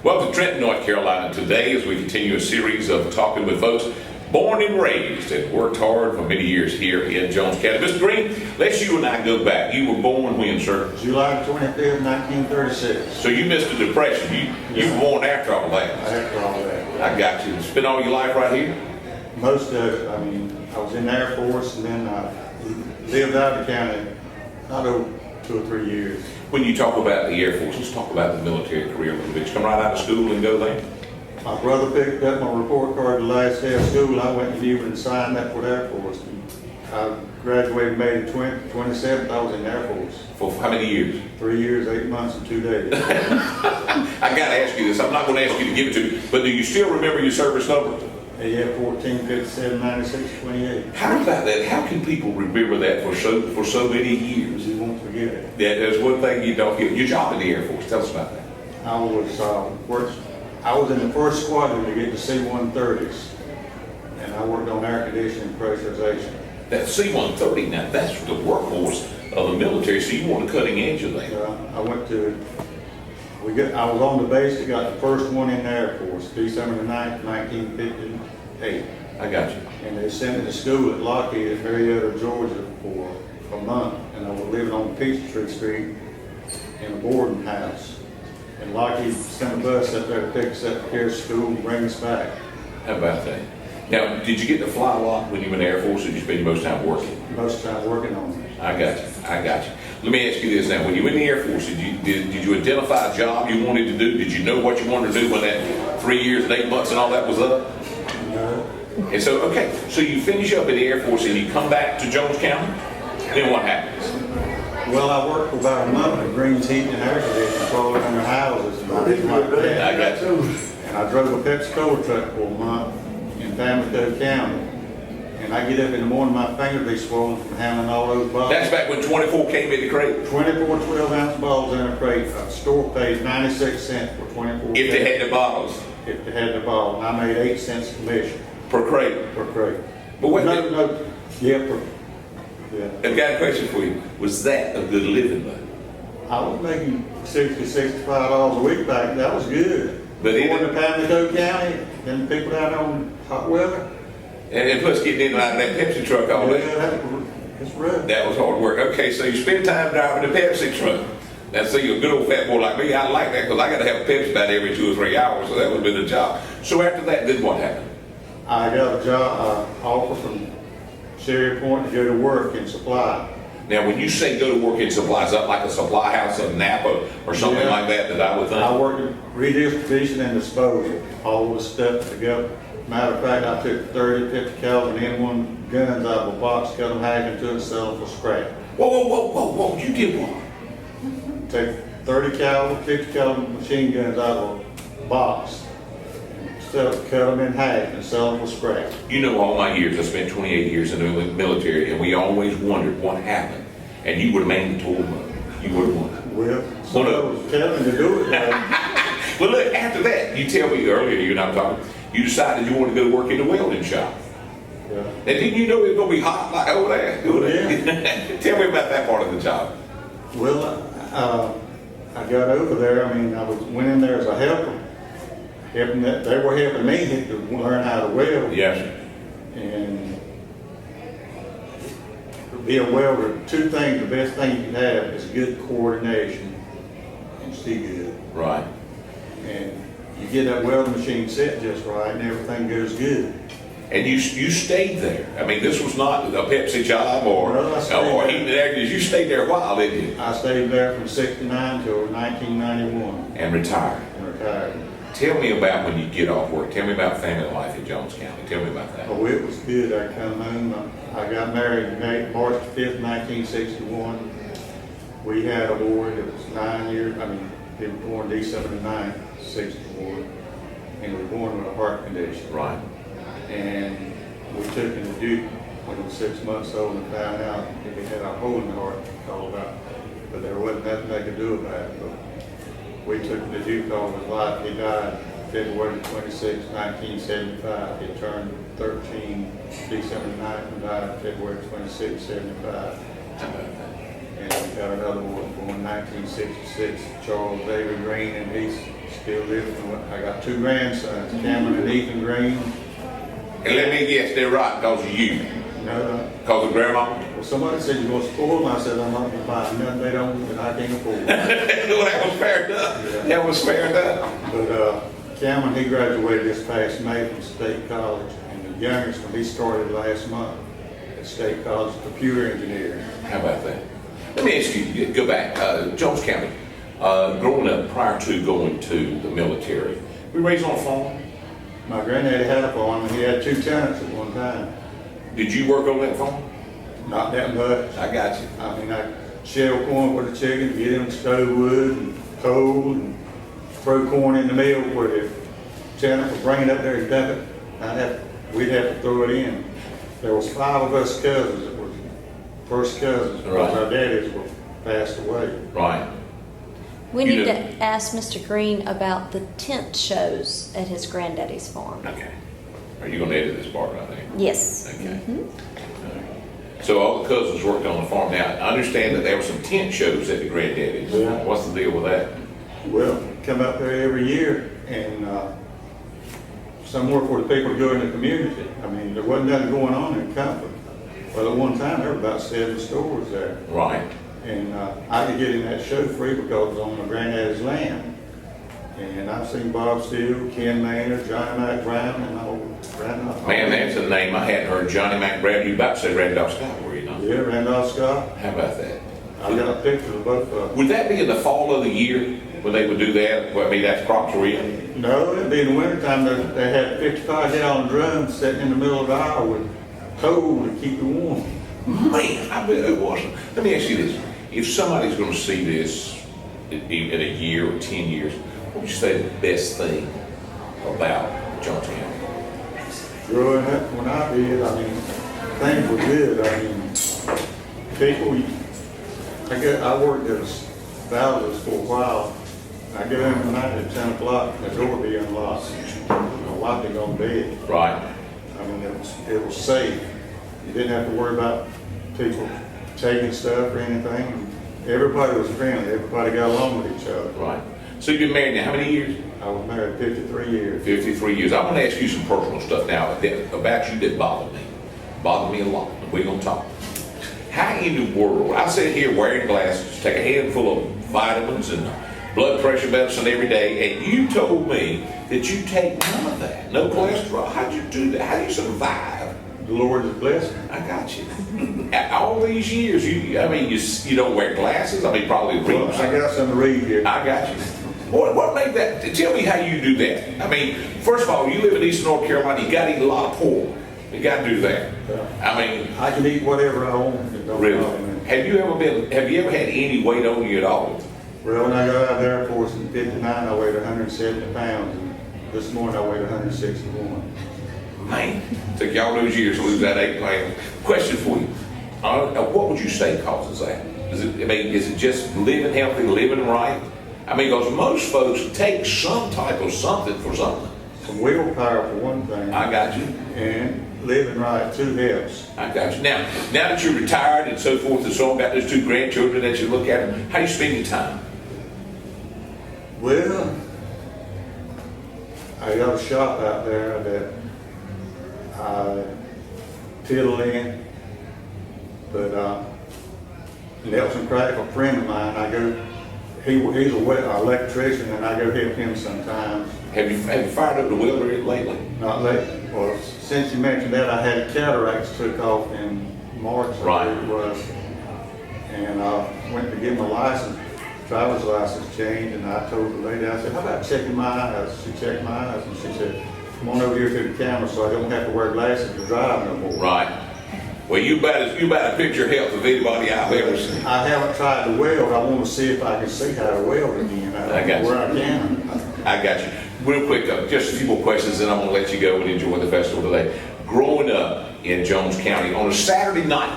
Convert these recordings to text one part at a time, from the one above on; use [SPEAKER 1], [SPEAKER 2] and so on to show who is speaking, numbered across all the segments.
[SPEAKER 1] Welcome to Trenton, North Carolina today as we continue a series of talking with folks born and raised and worked hard for many years here in Jones County. Mr. Green, let's you and I go back. You were born when, sir?
[SPEAKER 2] July 25th, 1936.
[SPEAKER 1] So you missed the Depression. You were born after all that.
[SPEAKER 2] After all that.
[SPEAKER 1] I got you. Spent all your life right here?
[SPEAKER 2] Most of it, I was in the Air Force and then I lived out of the county not over 2 or 3 years.
[SPEAKER 1] When you talk about the Air Force, let's talk about the military career a little bit. You come right out of school and go there?
[SPEAKER 2] My brother picked up my report card the last day of school. I went to Newman and signed up for the Air Force. I graduated May the 27th. I was in the Air Force.
[SPEAKER 1] For how many years?
[SPEAKER 2] 3 years, 8 months, and 2 days.
[SPEAKER 1] I got to ask you this. I'm not going to ask you to give it to me, but do you still remember your service number?
[SPEAKER 2] Yeah, 14, 57, 96, 28.
[SPEAKER 1] How about that? How can people remember that for so many years?
[SPEAKER 2] You won't forget it.
[SPEAKER 1] There's one thing you don't get. Your job in the Air Force. Tell us about that.
[SPEAKER 2] I was in the first squadron to get the C-130s, and I worked on air conditioning and pressurization.
[SPEAKER 1] That C-130, now that's the workhorse of the military, so you want the cutting edge of that.
[SPEAKER 2] I was on the base that got the first one in the Air Force, December the 9th, 1958.
[SPEAKER 1] I got you.
[SPEAKER 2] And they sent me to school at Lockheed at Marietta, Georgia for a month, and I was living on Peachtree Street in a boarding house. And Lockheed sent a bus up there to pick us up here at school and bring us back.
[SPEAKER 1] How about that? Now, did you get to fly a lot when you were in the Air Force, or did you spend your most time working?
[SPEAKER 2] Most of the time working on it.
[SPEAKER 1] I got you. Let me ask you this now. When you were in the Air Force, did you identify a job you wanted to do? Did you know what you wanted to do when that 3 years and 8 months and all that was up?
[SPEAKER 2] No.
[SPEAKER 1] And so, okay, so you finish up in the Air Force and you come back to Jones County? Then what happens?
[SPEAKER 2] Well, I worked for about a month at Green's Heating and Air Conditioning, crawling under houses and things like that.
[SPEAKER 1] I got you.
[SPEAKER 2] And I drove a Pepsi Cola truck for a month in Pamlico County. And I get up in the morning, my fingers be swollen from handling all those bottles.
[SPEAKER 1] That's back when 24 came in the crate?
[SPEAKER 2] 24 12-ounce bottles in a crate. A store paid 96 cents for 24.
[SPEAKER 1] If they had the bottles?
[SPEAKER 2] If they had the bottle. And I made 8 cents commission.
[SPEAKER 1] Per crate?
[SPEAKER 2] Per crate.
[SPEAKER 1] But wait,
[SPEAKER 2] Yeah,
[SPEAKER 1] I've got a question for you. Was that a good living, bud?
[SPEAKER 2] I was making $60, $65 a week back. That was good.
[SPEAKER 1] But
[SPEAKER 2] going to Pamlico County, and people down there on hot weather.
[SPEAKER 1] And plus getting in and out of that Pepsi truck all day.
[SPEAKER 2] Yeah, it's rough.
[SPEAKER 1] That was hard work. Okay, so you spend time driving the Pepsi truck. Now, so you're a good old fat boy like me. I like that because I got to have a Pepsi about every 2 or 3 hours, so that would have been a job. So after that, then what happened?
[SPEAKER 2] I got a job offer from Sherry Point to go to work in supply.
[SPEAKER 1] Now, when you say go to work in supply, is that like a supply house in Napa or something like that I would think?
[SPEAKER 2] I worked in redistribution and disposal, all the stuff together. Matter of fact, I took 30, 50 caliber M1 guns out of a box, cut them half into it, sell them for scrap.
[SPEAKER 1] Whoa, you did what?
[SPEAKER 2] Take 30 caliber, 50 caliber machine guns out of a box, cut them in half and sell them for scrap.
[SPEAKER 1] You know, all my years, I spent 28 years in the military, and we always wondered what happened. And you would have mandatory money. You would have wondered.
[SPEAKER 2] Well, someone was telling me to do it.
[SPEAKER 1] Well, look, after that, you tell me earlier, you and I were talking, you decided you wanted to go to work in the welding shop.
[SPEAKER 2] Yeah.
[SPEAKER 1] And didn't you know it was going to be hot like over there?
[SPEAKER 2] Yeah.
[SPEAKER 1] Tell me about that part of the job.
[SPEAKER 2] Well, I got over there. I went in there as a helper. They were helping me to learn how to weld.
[SPEAKER 1] Yes.
[SPEAKER 2] And to be a welder, 2 things, the best thing you can have is good coordination and see good.
[SPEAKER 1] Right.
[SPEAKER 2] And you get that welding machine set just right and everything goes good.
[SPEAKER 1] And you stayed there. I mean, this was not a Pepsi job or heating and air. You stayed there a while, didn't you?
[SPEAKER 2] I stayed there from '69 till 1991.
[SPEAKER 1] And retired.
[SPEAKER 2] Retired.
[SPEAKER 1] Tell me about when you get off work. Tell me about family life in Jones County. Tell me about that.
[SPEAKER 2] Oh, it was good. I come home. I got married March 5th, 1961. We had a boy that was 9 years. He was born December 9th, 64. And he was born with a heart condition.
[SPEAKER 1] Right.
[SPEAKER 2] And we took him to Duke when he was 6 months old and found out that he had a hole in the heart, but there wasn't nothing they could do about it. But we took him to Duke all his life. He died February 26, 1975. He turned 13 December 9th and died February 26, 75. And we got another one born in 1966, Charles David Green, and he's still living. I got 2 grandsons, Cameron and Ethan Green.
[SPEAKER 1] And let me guess, they're right because of you.
[SPEAKER 2] No,
[SPEAKER 1] Because of Grandma?
[SPEAKER 2] well, somebody said you're going to spoil them. I said, I'm not going to buy nothing they don't, that I can't afford.
[SPEAKER 1] Well, that was fair enough.
[SPEAKER 2] Yeah.
[SPEAKER 1] That was fair enough.
[SPEAKER 2] But Cameron, he graduated this past May from State College, and the youngest one, he started last month at State College, computer engineering.
[SPEAKER 1] How about that? Let me ask you, go back, Jones County, growing up prior to going to the military, we raised on a farm?
[SPEAKER 2] My granddaddy had a farm, and he had 2 tenants at one time.
[SPEAKER 1] Did you work on that farm?
[SPEAKER 2] Not that much.
[SPEAKER 1] I got you.
[SPEAKER 2] I mean, I shell corn for the chicken, get them stove wood and coal, and throw corn in the mill where the tenant would bring it up there and dump it. We'd have to throw it in. There was 5 of us cousins that were first cousins, because
[SPEAKER 1] Right.
[SPEAKER 2] our daddies were passed away.
[SPEAKER 1] Right.
[SPEAKER 3] We
[SPEAKER 1] You
[SPEAKER 3] need
[SPEAKER 1] know-
[SPEAKER 3] to ask Mr. Green about the tent shows at his granddaddy's farm.
[SPEAKER 1] Okay. Are you going to edit this part, I think?
[SPEAKER 3] Yes.
[SPEAKER 1] Okay. So all the cousins worked on the farm. Now, I understand that there were some tent shows at the granddaddy's.
[SPEAKER 2] Yeah.
[SPEAKER 1] What's the deal with that?
[SPEAKER 2] Well, come up there every year, and somewhere for the people to go in the community. I mean, there wasn't nothing going on in Comfort. Well, at one time, there were about 7 stores there.
[SPEAKER 1] Right.
[SPEAKER 2] And I could get in that show free because it was on my granddaddy's land. And I've seen Bob Steele, Ken Maynard, Johnny Mac Brown, and all Randolph.
[SPEAKER 1] Man, that's a name I hadn't heard. Johnny McBride. You about to say Randolph Scott, were you not?
[SPEAKER 2] Yeah, Randolph Scott.
[SPEAKER 1] How about that?
[SPEAKER 2] I got a picture of both of them.
[SPEAKER 1] Would that be in the fall of the year when they would do that? Well, I mean, that's crops were in.
[SPEAKER 2] No, it'd be in the wintertime. They had 55-gallon drums sitting in the middle of the aisle with coal to keep it warm.
[SPEAKER 1] Man, I bet it wasn't. Let me ask you this. If somebody's going to see this in a year or 10 years, what would you say the best thing about Jones County?
[SPEAKER 2] Growing up when I did, I mean, things were good. I mean, people, I worked at Bowser's for a while. I get in at night at 10 o'clock, and the door would be unlocked. My wife had gone to bed.
[SPEAKER 1] Right.
[SPEAKER 2] I mean, it was safe. You didn't have to worry about people taking stuff or anything. Everybody was friendly. Everybody got along with each other.
[SPEAKER 1] Right. So you've been married now how many years?
[SPEAKER 2] I was married 53 years.
[SPEAKER 1] 53 years. I want to ask you some personal stuff now about you that bothered me. Bothered me a lot. We're going to talk. How in the world, I sit here wearing glasses, take a handful of vitamins and blood pressure medicine every day, and you told me that you take none of that. No cholesterol. How'd you do that? How do you survive?
[SPEAKER 2] The Lord has blessed me.
[SPEAKER 1] I got you. All these years, you don't wear glasses? I mean, probably
[SPEAKER 2] Well,
[SPEAKER 1] read.
[SPEAKER 2] I got something to read here.
[SPEAKER 1] I got you. What made that? Tell me how you do that. I mean, first of all, you live in Eastern North Carolina. You got to eat a lot of pork. You got to do that. I mean,
[SPEAKER 2] I can eat whatever I want. It don't
[SPEAKER 1] really.
[SPEAKER 2] bother me.
[SPEAKER 1] Have you ever had any weight on you at all?
[SPEAKER 2] Well, when I got out of the Air Force in '59, I weighed 170 pounds, and this morning I weighed 161.
[SPEAKER 1] Man, took y'all those years to lose that 8 pounds. Question for you: what would you say causes that? Is it just living healthy, living right? I mean, because most folks take some type of something for something.
[SPEAKER 2] Some willpower for one thing,
[SPEAKER 1] I got you.
[SPEAKER 2] and living right too helps.
[SPEAKER 1] I got you. Now that you're retired and so forth and so on, got those 2 grandchildren that you look at, how do you spend your time?
[SPEAKER 2] Well, I got a shop out there that I fiddle in, but Nelson Crack, a friend of mine, he's an electrician, and I go help him sometimes.
[SPEAKER 1] Have you fired up the welder lately?
[SPEAKER 2] Not late. Well, since you mentioned that, I had a cataracts took off in March,
[SPEAKER 1] Right.
[SPEAKER 2] I believe it was, and I went to get my license, driver's license changed, and I told the lady, I said, how about checking my eyes? She checked my eyes, and she said, come on over here to the camera so I don't have to wear glasses to drive no more.
[SPEAKER 1] Right. Well, you better picture health of anybody I've ever seen.
[SPEAKER 2] I haven't tried to weld. I want to see if I can see how to weld again.
[SPEAKER 1] I got you.
[SPEAKER 2] Where I can.
[SPEAKER 1] I got you. Real quick, just a few more questions, and I'm going to let you go and enjoy the festival today. Growing up in Jones County on a Saturday night,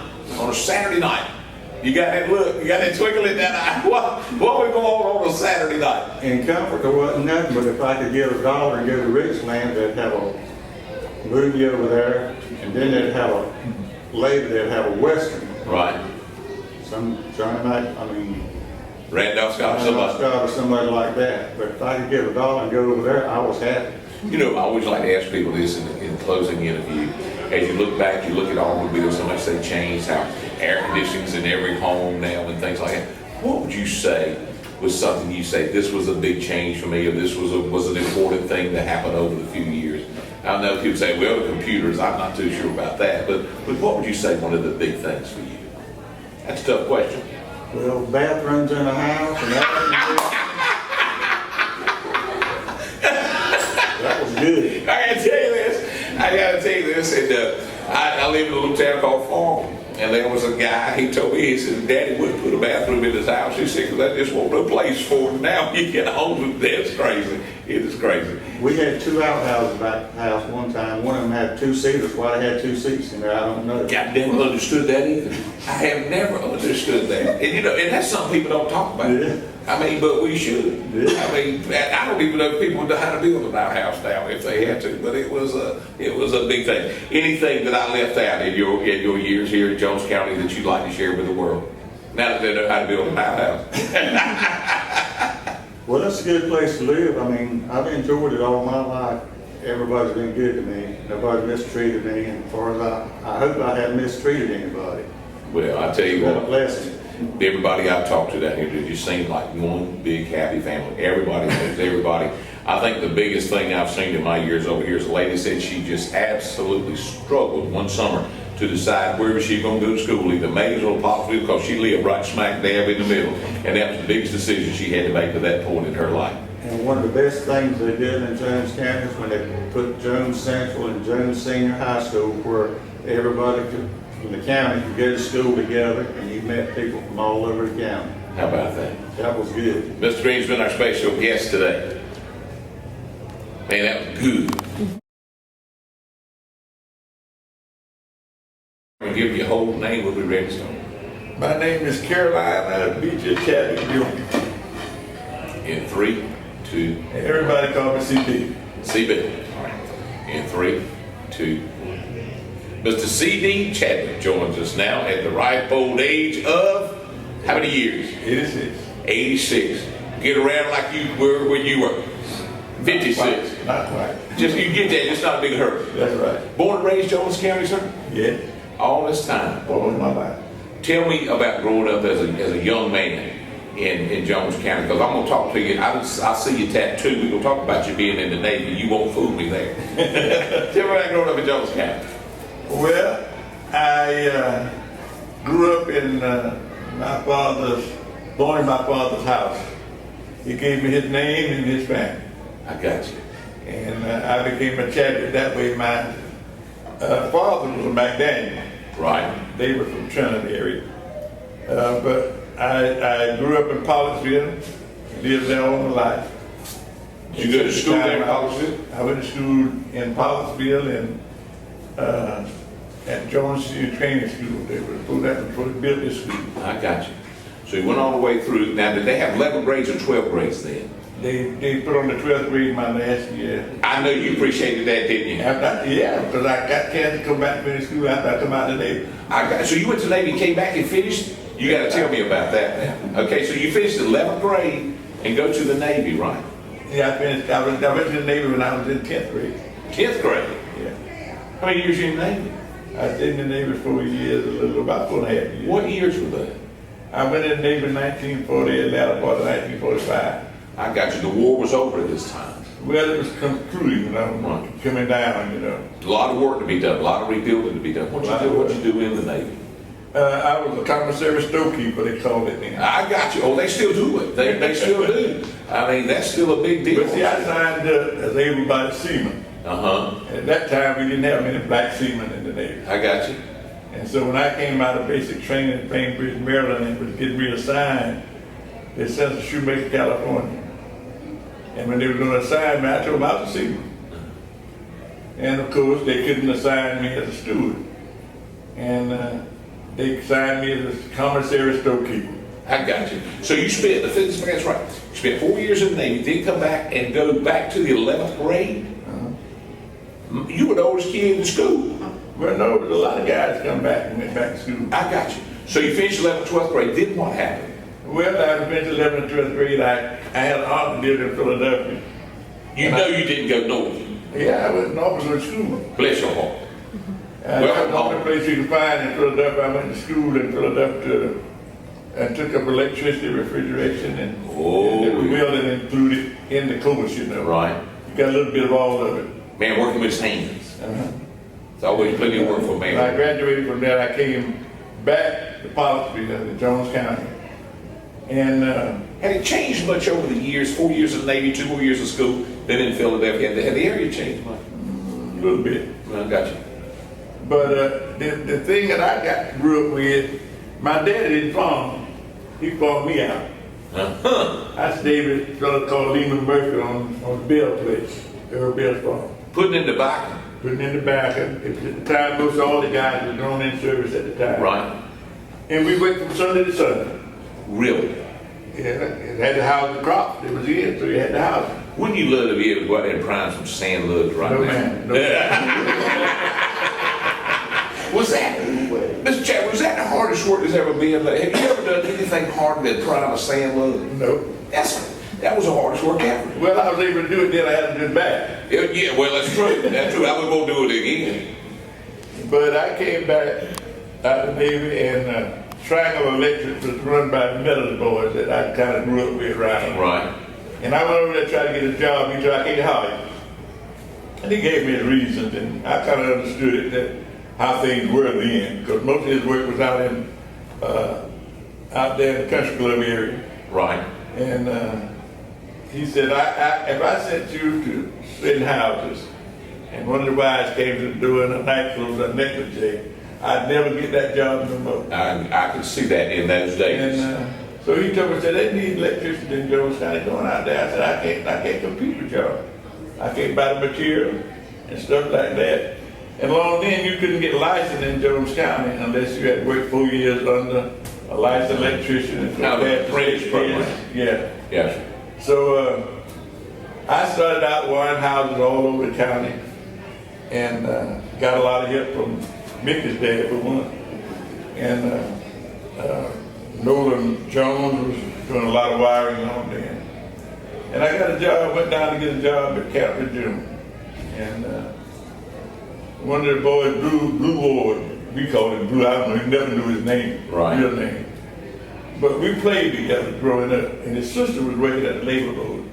[SPEAKER 1] you got that look, you got that twinkle in that eye. What would go on a Saturday night?
[SPEAKER 2] In Comfort, there wasn't nothing, but if I could get $1 and go to Richland, they'd have a movie over there, and then they'd have later they'd have a Western.
[SPEAKER 1] Right.
[SPEAKER 2] Some Johnny Mac,
[SPEAKER 1] Randolph Scott,
[SPEAKER 2] I'm
[SPEAKER 1] somebody.
[SPEAKER 2] Scott or somebody like that. But if I could get $1 and go over there, I was happy.
[SPEAKER 1] You know, I always like to ask people this in closing interview. As you look back, you look at automobiles, so much they changed, how air conditioning's in every home now and things like that. What would you say was something you say, this was a big change for me, or this was an important thing that happened over the few years? I know people say, well, the computers, I'm not too sure about that, but what would you say one of the big things for you? That's a tough question.
[SPEAKER 2] Well, bathrooms in the house and that was good.
[SPEAKER 1] I gotta tell you this, and I live in a little town called Farm, and there was a guy, he told me, he said, Daddy wouldn't put a bathroom in his house. He said, 'cause I just want no place for it. Now you get home, that's crazy. It is crazy.
[SPEAKER 2] We had 2 outhouses back at the house one time. One of them had 2 seaters. Why they had 2 seats in there, I don't know.
[SPEAKER 1] I never understood that either. I have never understood that. And you know, and that's something people don't talk about.
[SPEAKER 2] Yeah.
[SPEAKER 1] I mean, but we should.
[SPEAKER 2] Yeah.
[SPEAKER 1] I mean, I don't even know if people know how to build an outhouse now if they had to, but it was a big thing. Anything that I left out in your years here in Jones County that you'd like to share with the world? Now that they know how to build an outhouse.
[SPEAKER 2] Well, that's a good place to live. I mean, I've enjoyed it all my life. Everybody's been good to me. Nobody mistreated me. And as far as I hope I haven't mistreated anybody.
[SPEAKER 1] Well, I tell you
[SPEAKER 2] What a
[SPEAKER 1] what.
[SPEAKER 2] blessing.
[SPEAKER 1] Everybody I've talked to down here, it just seems like one big happy family. Everybody knows everybody. I think the biggest thing I've seen in my years over here is a lady said she just absolutely struggled one summer to decide where was she going to go to school, either Maysville or Pottsville, because she lived right smack dab in the middle. And that was the biggest decision she had to make at that point in her life.
[SPEAKER 2] And one of the best things they did in Jones County is when they put Jones Central and Jones Senior High School, where everybody from the county could go to school together, and you met people from all over the county.
[SPEAKER 1] How about that?
[SPEAKER 2] That was good.
[SPEAKER 1] Mr. Green's been our special guest today. Man, that was good. I'm going to give you your whole name when we ready to start.
[SPEAKER 4] My name is Carolina Beecher Chadwick Jr.
[SPEAKER 1] In 3, 2,
[SPEAKER 4] Everybody call me CB.
[SPEAKER 1] CB. All right. In 3, 2. Mr. C.D. Chadwick joins us now at the ripe old age of how many years?
[SPEAKER 4] 86.
[SPEAKER 1] 86. Get around like you were when you were 56.
[SPEAKER 4] Not quite.
[SPEAKER 1] Just you get that, it's not a big hurry.
[SPEAKER 4] That's right.
[SPEAKER 1] Born and raised Jones County, sir?
[SPEAKER 4] Yeah.
[SPEAKER 1] All this time.
[SPEAKER 4] All my life.
[SPEAKER 1] Tell me about growing up as a young man in Jones County, because I'm going to talk to you. I see your tattoo. We're going to talk about you being in the Navy. You won't fool me there. Tell me about growing up in Jones County.
[SPEAKER 4] Well, I grew up in born in my father's house. He gave me his name and his family.
[SPEAKER 1] I got you.
[SPEAKER 4] And I became a Chadwick that way. My father was a McDaniel.
[SPEAKER 1] Right.
[SPEAKER 4] They were from Trinity area. But I grew up in Pollocksville, lived there all my life.
[SPEAKER 1] Did you go to school there in Pollocksville?
[SPEAKER 4] I went to school in Pollocksville and at Jones Senior Training School. They were before they built this school.
[SPEAKER 1] I got you. So you went all the way through. Now, did they have 11 grades or 12 grades then?
[SPEAKER 4] They put on the 12th grade my last year.
[SPEAKER 1] I know you appreciated that, didn't you?
[SPEAKER 4] Yeah, because I got a chance to come back to finish school after I come out of the Navy.
[SPEAKER 1] So you went to the Navy, came back and finished? You got to tell me about that now. Okay, so you finished 11th grade and go to the Navy, right?
[SPEAKER 4] Yeah, I finished. I went to the Navy when I was in 10th grade.
[SPEAKER 1] 10th grade?
[SPEAKER 4] Yeah.
[SPEAKER 1] How many years were you in the Navy?
[SPEAKER 4] I stayed in the Navy 4 years, about 4.5 years.
[SPEAKER 1] What years were they?
[SPEAKER 4] I went in the Navy in 1940, and latter part of 1945.
[SPEAKER 1] I got you. The war was over at this time.
[SPEAKER 4] Well, it was concluding, coming down,
[SPEAKER 1] A lot of work to be done, a lot of rebuilding to be done. What'd you do in the Navy?
[SPEAKER 4] I was a commissary storekeeper, they called it then.
[SPEAKER 1] I got you. Oh, they still do it. They still do. I mean, that's still a big deal.
[SPEAKER 4] But see, I signed up as able-bodied seaman.
[SPEAKER 1] Uh-huh.
[SPEAKER 4] At that time, we didn't have many black seamen in the Navy.
[SPEAKER 1] I got you.
[SPEAKER 4] And so when I came out of basic training in Bainbridge, Maryland, and was getting reassigned, they sent us to Shoemaker, California. And when they were going to assign me, I told them I was a seaman. And of course, they couldn't assign me as a steward. And they assigned me as a commissary storekeeper.
[SPEAKER 1] I got you. So you spent, that's right, you spent 4 years in the Navy, then come back and go back to the 11th grade? You were the oldest kid in school.
[SPEAKER 4] Well, no, but a lot of guys come back and went back to school.
[SPEAKER 1] I got you. So you finished 11th, 12th grade, then what happened?
[SPEAKER 4] Well, I finished 11th and 12th grade. I had an aunt that lived in Philadelphia.
[SPEAKER 1] You know you didn't go north.
[SPEAKER 4] Yeah, I was an officer in school.
[SPEAKER 1] Bless your heart.
[SPEAKER 4] That was the only place you could find in Philadelphia. I went to school in Philadelphia and took up electricity, refrigeration, and the welding included in the course, you know.
[SPEAKER 1] Right.
[SPEAKER 4] You got a little bit of all of it.
[SPEAKER 1] Man, working with his hands. It's always plenty of work for a
[SPEAKER 4] When I
[SPEAKER 1] man.
[SPEAKER 4] graduated from there, I came back to Pollocksville in Jones County. And
[SPEAKER 1] Had it changed much over the years? 4 years in the Navy, 2 more years of school, then in Philadelphia. Had the area changed much?
[SPEAKER 4] a little bit.
[SPEAKER 1] I got you.
[SPEAKER 4] But the thing that grew up with, my daddy didn't farm. He farmed me out. I stayed with a fellow called Lehman Murphy on the Bell place, Earl Bell's farm.
[SPEAKER 1] Putting in the back.
[SPEAKER 4] Putting in the back. At the time, most all the guys were thrown in service at the time.
[SPEAKER 1] Right.
[SPEAKER 4] And we went from Sunday to Sunday.
[SPEAKER 1] Really.
[SPEAKER 4] Yeah, it had to house the crop. It was in, so you had to house it.
[SPEAKER 1] Wouldn't you love to be able to go out there and prime some sand lugs right
[SPEAKER 4] No
[SPEAKER 1] now?
[SPEAKER 4] man. No man.
[SPEAKER 1] Was that, Mr. Chad, was that the hardest work there's ever been? Like, have you ever done anything harder than prime a sand lug?
[SPEAKER 4] No.
[SPEAKER 1] That was the hardest work ever.
[SPEAKER 4] Well, I was able to do it then. I had to do it back.
[SPEAKER 1] Yeah, well, that's true. That's true. I was going to do it again.
[SPEAKER 4] But I came back out of the Navy and Triangle Electric was run by the Meadows boys that I kind of grew up with around.
[SPEAKER 1] Right.
[SPEAKER 4] And I went over there trying to get a job. He said, I can't hire you. And he gave me his reasons, and I kind of understood it, that how things were then, because most of his work was out there in the country club area.
[SPEAKER 1] Right.
[SPEAKER 4] And he said, if I sent you to certain houses, and one of the wives came to the door in a nightclub or a necklace, I'd never get that job no more.
[SPEAKER 1] I could see that in those days.
[SPEAKER 4] And so he told me, said, they need electricians in Jones County going out there. I said, I can't compete with y'all. I can't buy the material and stuff like that. And long then, you couldn't get licensed in Jones County unless you had worked 4 years under a licensed electrician. And
[SPEAKER 1] Now, the apprentice
[SPEAKER 4] 6
[SPEAKER 1] program.
[SPEAKER 4] years. Yeah.
[SPEAKER 1] Yes.
[SPEAKER 4] So I started out wiring houses all over the county and got a lot of help from Mickey's dad for one. And Nolan Jones was doing a lot of wiring on then. And I got a job, went down to get a job at Captain June. And one of the boys, Blue Ward, we called him Blue, I don't know, he never knew his name,
[SPEAKER 1] Right.
[SPEAKER 4] real name. But we played together growing up, and his sister was working at the labor board.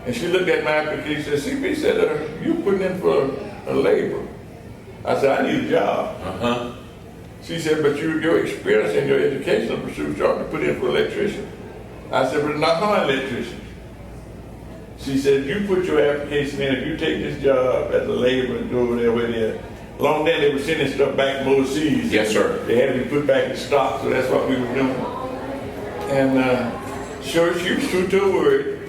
[SPEAKER 4] And she looked at my application and CB said, you putting in for a labor. I said, I need a job. She said, but your experience and your educational pursuits ought to put in for electrician. I said, but not my electrician. She said, you put your application in, if you take this job as a laborer and go over there with you. Long then they were sending stuff back from overseas.
[SPEAKER 1] Yes, sir.
[SPEAKER 4] They had to be put back in stock, so that's what we were doing. And sure, she was true to her word.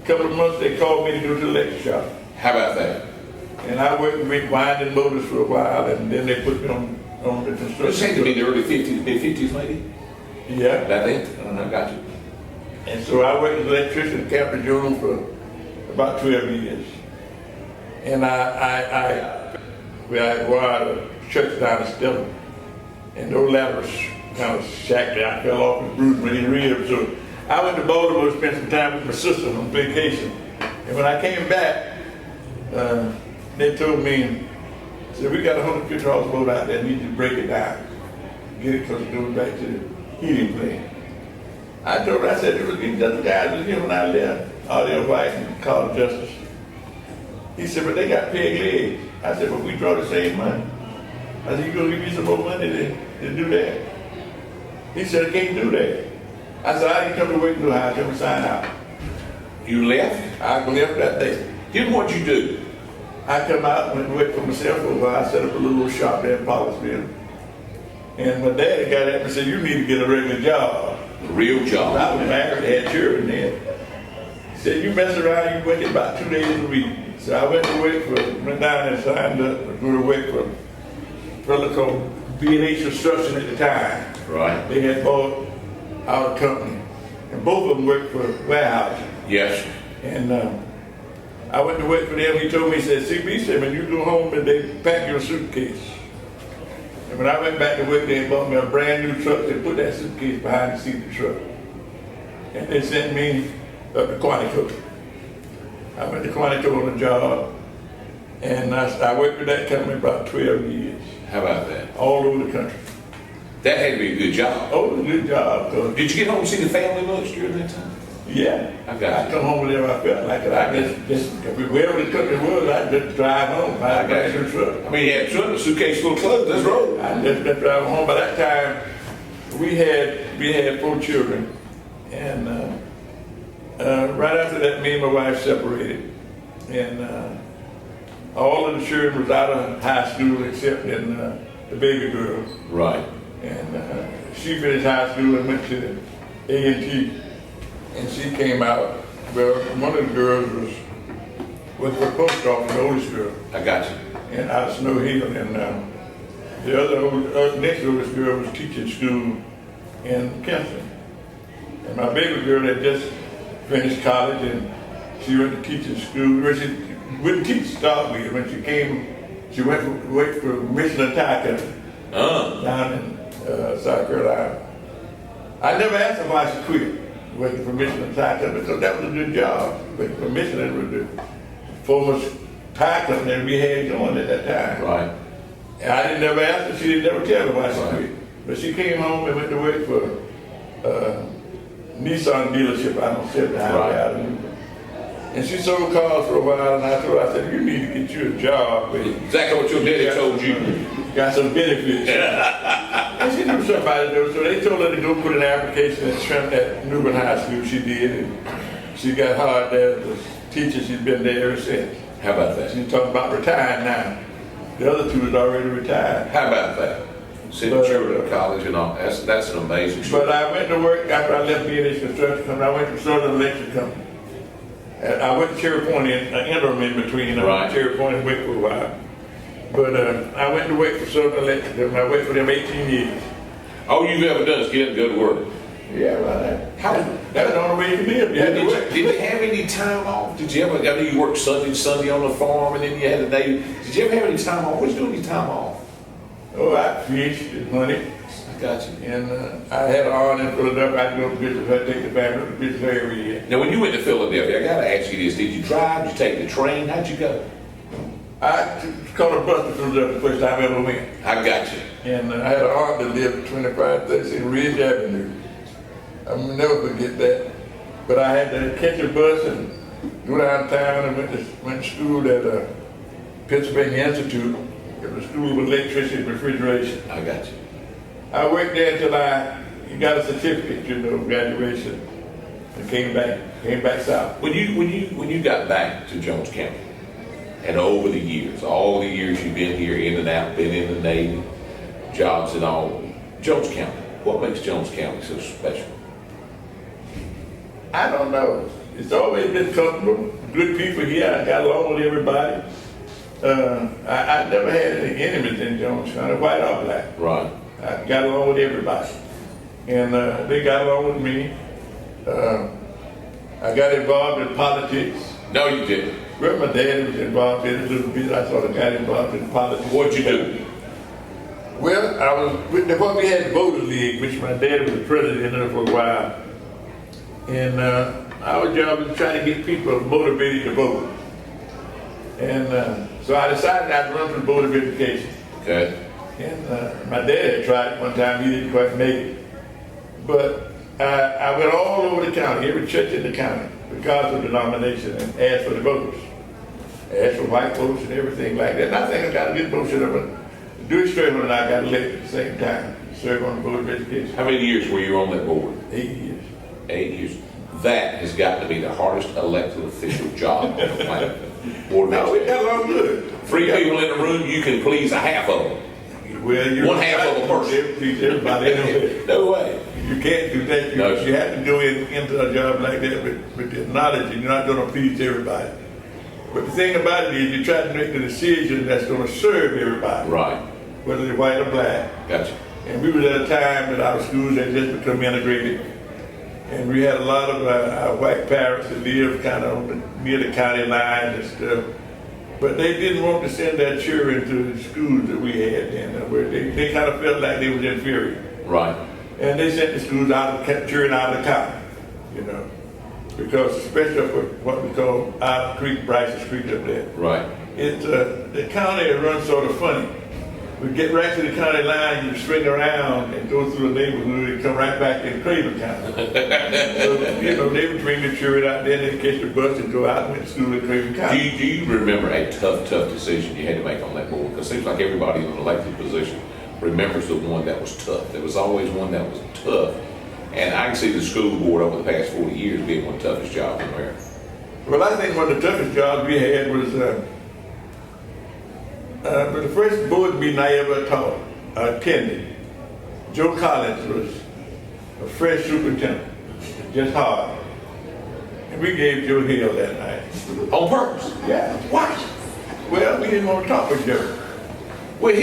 [SPEAKER 4] A couple of months they called me to go to the electric shop.
[SPEAKER 1] How about that?
[SPEAKER 4] And I worked with winding motors for a while, and then they put me on the construction.
[SPEAKER 1] It seemed to be the early 50s, mid-50s maybe?
[SPEAKER 4] Yeah.
[SPEAKER 1] That it? I got you.
[SPEAKER 4] And so I worked as an electrician at Captain Jones for about 12 years. And I wired a church down in Stella. And those ladders kind of shacked me. I fell off and bruised my ribs. So I went to Baltimore to spend some time with my sister on vacation. And when I came back, they told me, said, we got a 150 horse boat out there, need you to break it down. Get it because it goes back to the heating plant. I told her, I said, it was these other guys was here when I left, Audio White and Carl Justice. He said, but they got peg legs. I said, but we draw the same money. I said, you gonna give me some more money to do that? He said, I can't do that. I said, I didn't come to work no house, come to sign out.
[SPEAKER 1] You left?
[SPEAKER 4] I left that day.
[SPEAKER 1] Then what'd you do?
[SPEAKER 4] I come out and went to work for myself for a while. I set up a little shop there in Pollocksville. And my daddy got at me and said, you need to get a regular job.
[SPEAKER 1] A real job.
[SPEAKER 4] I was married, had children then. He said, you mess around, you work about 2 days a week. So I went to work went down and signed up to go to work for a fellow called B&H Construction at the time.
[SPEAKER 1] Right.
[SPEAKER 4] They had bought our company. And both of them worked for warehousing.
[SPEAKER 1] Yes.
[SPEAKER 4] And I went to work for them. He told me, he said, CB said, when you go home and they pack your suitcase. And when I went back to work, they bought me a brand new truck. They put that suitcase behind the seat of the truck. and they sent me up to Quantico. I went to Quantico on a job, and I worked with that company about 12 years,
[SPEAKER 1] How about that?
[SPEAKER 4] all over the country.
[SPEAKER 1] That had to be a good job.
[SPEAKER 4] Oh, it was a good job, 'cause
[SPEAKER 1] Did you get home and see the family much during that time?
[SPEAKER 4] yeah,
[SPEAKER 1] I got you.
[SPEAKER 4] come home whenever I felt like it. Wherever the company was, I just drive home.
[SPEAKER 1] I
[SPEAKER 4] I
[SPEAKER 1] got
[SPEAKER 4] got
[SPEAKER 1] you.
[SPEAKER 4] truck.
[SPEAKER 1] I mean, you had a truck, a suitcase full of clothes. Let's roll.
[SPEAKER 4] I just drive home. By that time, we had 4 children, and right after that, me and my wife separated, and all of the children was out of high school except in the baby girl,
[SPEAKER 1] Right.
[SPEAKER 4] and she finished high school and went to A&T, and she came out. Well, one of the girls was for the post office, the oldest girl,
[SPEAKER 1] I got you.
[SPEAKER 4] and out of Snow Hill, and the next oldest girl was teaching school in Kinston. And my baby girl had just finished college, and she went to teaching school. Well, she wouldn't teach to start with. When she came, she went to work for Michelin Tire Company down in South Carolina. I never asked her why she quit working for Michelin Tire Company, because that was a good job. Working for Michelin was the foremost tire company that we had going at that time.
[SPEAKER 1] Right.
[SPEAKER 4] And I didn't never ask her, she didn't never tell me why she
[SPEAKER 1] Right.
[SPEAKER 4] quit. But she came home and went to work for Nissan dealership out on 7th Highway
[SPEAKER 1] Right.
[SPEAKER 4] out of Newport. And she sold cars for a while, and I told her, I said, you need to get you a job.
[SPEAKER 1] Exactly what your daddy told you.
[SPEAKER 4] Got some benefits. And she knew somebody though, so they told her to go put an application at Newbern High School. She did, and she got hired there as a teacher. She's been there ever since.
[SPEAKER 1] How about that?
[SPEAKER 4] She's talking about retiring now. The other 2 is already retired.
[SPEAKER 1] How about that? Sending children to college and all. That's an amazing story.
[SPEAKER 4] But I went to work after I left B&H Construction Company. I went to Southern Electric Company. And I went to Cherry Point in an interim in between. I went
[SPEAKER 1] Right.
[SPEAKER 4] to Cherry Point and wait for a while. But I went to work for Southern Electric Company. I worked for them 18 years.
[SPEAKER 1] All you've ever done is get up and go to work.
[SPEAKER 4] Yeah, right.
[SPEAKER 1] How?
[SPEAKER 4] That's the only way you can live. You had to work.
[SPEAKER 1] Did you have any time off? Did you ever? I know you worked Sunday on the farm, and then you had a day. Did you ever have any time off? What you doing your time off?
[SPEAKER 4] Oh, I fished and hunted.
[SPEAKER 1] I got you.
[SPEAKER 4] And I had an aunt in Philadelphia. I'd go to visit her, take the family to visit her every year.
[SPEAKER 1] Now, when you went to Philadelphia, I got to ask you this: did you drive? Did you take the train? How'd you go?
[SPEAKER 4] I caught a bus to Philadelphia the first time I ever went.
[SPEAKER 1] I got you.
[SPEAKER 4] And I had an aunt that lived 2536 Ridge Avenue. I'll never forget that. But I had to catch a bus and go downtown and went to school at Pennsylvania Institute. It was school with electricity and refrigeration.
[SPEAKER 1] I got you.
[SPEAKER 4] I worked there until I got a certificate, graduation, and came back south.
[SPEAKER 1] When you got back to Jones County, and over the years, all the years you've been here, in and out, been in the Navy, jobs and all, Jones County. What makes Jones County so special?
[SPEAKER 4] I don't know. It's always been comfortable. Good people here. I got along with everybody. I never had any enemies in Jones County, white or black.
[SPEAKER 1] Right.
[SPEAKER 4] I got along with everybody. And they got along with me. I got involved in politics.
[SPEAKER 1] No, you didn't.
[SPEAKER 4] Well, my dad was involved in it a little bit. I sort of got involved in politics.
[SPEAKER 1] What'd you do?
[SPEAKER 4] Well, I was, before we had the Voter League, which my dad was the president of for a while. And our job was trying to get people motivated to vote. And so I decided I'd run for the Board of Education.
[SPEAKER 1] Okay.
[SPEAKER 4] And my dad had tried it one time, he didn't quite make it. But I went all over the county, every church in the county, because of the nomination, and asked for the votes. Asked for white votes and everything like that. And I think I got a good motion of it. Dewey Strahan and I got elected at the same time, served on the Board of Education.
[SPEAKER 1] How many years were you on that board?
[SPEAKER 4] 8 years.
[SPEAKER 1] 8 years. That has got to be the hardest elected official job on the planet. Board of
[SPEAKER 4] No, we got
[SPEAKER 1] Education.
[SPEAKER 4] along good.
[SPEAKER 1] 3 people in the room, you can please a half of them.
[SPEAKER 4] Well, you're
[SPEAKER 1] One half of a person.
[SPEAKER 4] Please everybody anyway.
[SPEAKER 1] No way.
[SPEAKER 4] You can't do that. You,
[SPEAKER 1] No.
[SPEAKER 4] you have to go into a job like that with the knowledge, and you're not going to please everybody. But the thing about it is, you try to make the decision that's going to serve everybody,
[SPEAKER 1] Right.
[SPEAKER 4] whether they're white or black.
[SPEAKER 1] Gotcha.
[SPEAKER 4] And we was at a time that our schools had just become integrated, and we had a lot of our white parents that lived kind of near the county lines and stuff. But they didn't want to send their children to the schools that we had then, where they kind of felt like they was inferior.
[SPEAKER 1] Right.
[SPEAKER 4] And they sent the schools out of children out of the county. you know, because especially up with what we call Island Creek, Bryce's Creek up there.
[SPEAKER 1] Right.
[SPEAKER 4] The county runs sort of funny. We get right to the county line, you swing around and go through the neighborhood and come right back in Craven County. So, you know, they would bring the children out there, they'd catch the bus and go out and went to school in Craven County.
[SPEAKER 1] Do you remember a tough decision you had to make on that board? Because it seems like everybody in an elected position remembers the one that was tough. There was always one that was tough. And I can see the school board over the past 40 years being one of the toughest jobs in America.
[SPEAKER 4] Well, I think one of the toughest jobs we had was the first board meeting I ever attended. Joe Collins was a fresh superintendent, just hard. And we gave Joe hell that night.
[SPEAKER 1] On purpose?
[SPEAKER 4] Yeah.
[SPEAKER 1] Why?
[SPEAKER 4] Well, we didn't want to talk with Joe.
[SPEAKER 1] Well,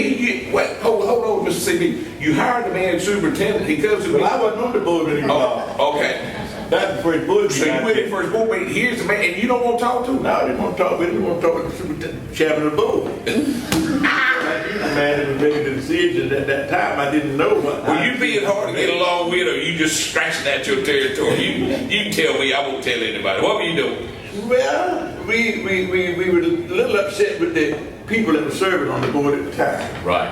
[SPEAKER 1] hold on, Mr. CB. You hired the man superintendent. He comes to me.
[SPEAKER 4] Well, I wasn't on the board when he was hard.
[SPEAKER 1] Oh, okay.
[SPEAKER 4] That's the first board
[SPEAKER 1] So
[SPEAKER 4] meeting.
[SPEAKER 1] you went in for his board meeting. Here's the man, and you don't want to talk to him?
[SPEAKER 4] No, I didn't want to talk with him. I didn't want to talk with the superintendent, chairman of the board. The man that was making the decisions at that time, I didn't know what.
[SPEAKER 1] Well, you being hard to get along with, or you just scratching at your territory? You tell me. I won't tell anybody. What were you doing?
[SPEAKER 4] Well, we were a little upset with the people that were serving on the board at the time.
[SPEAKER 1] Right.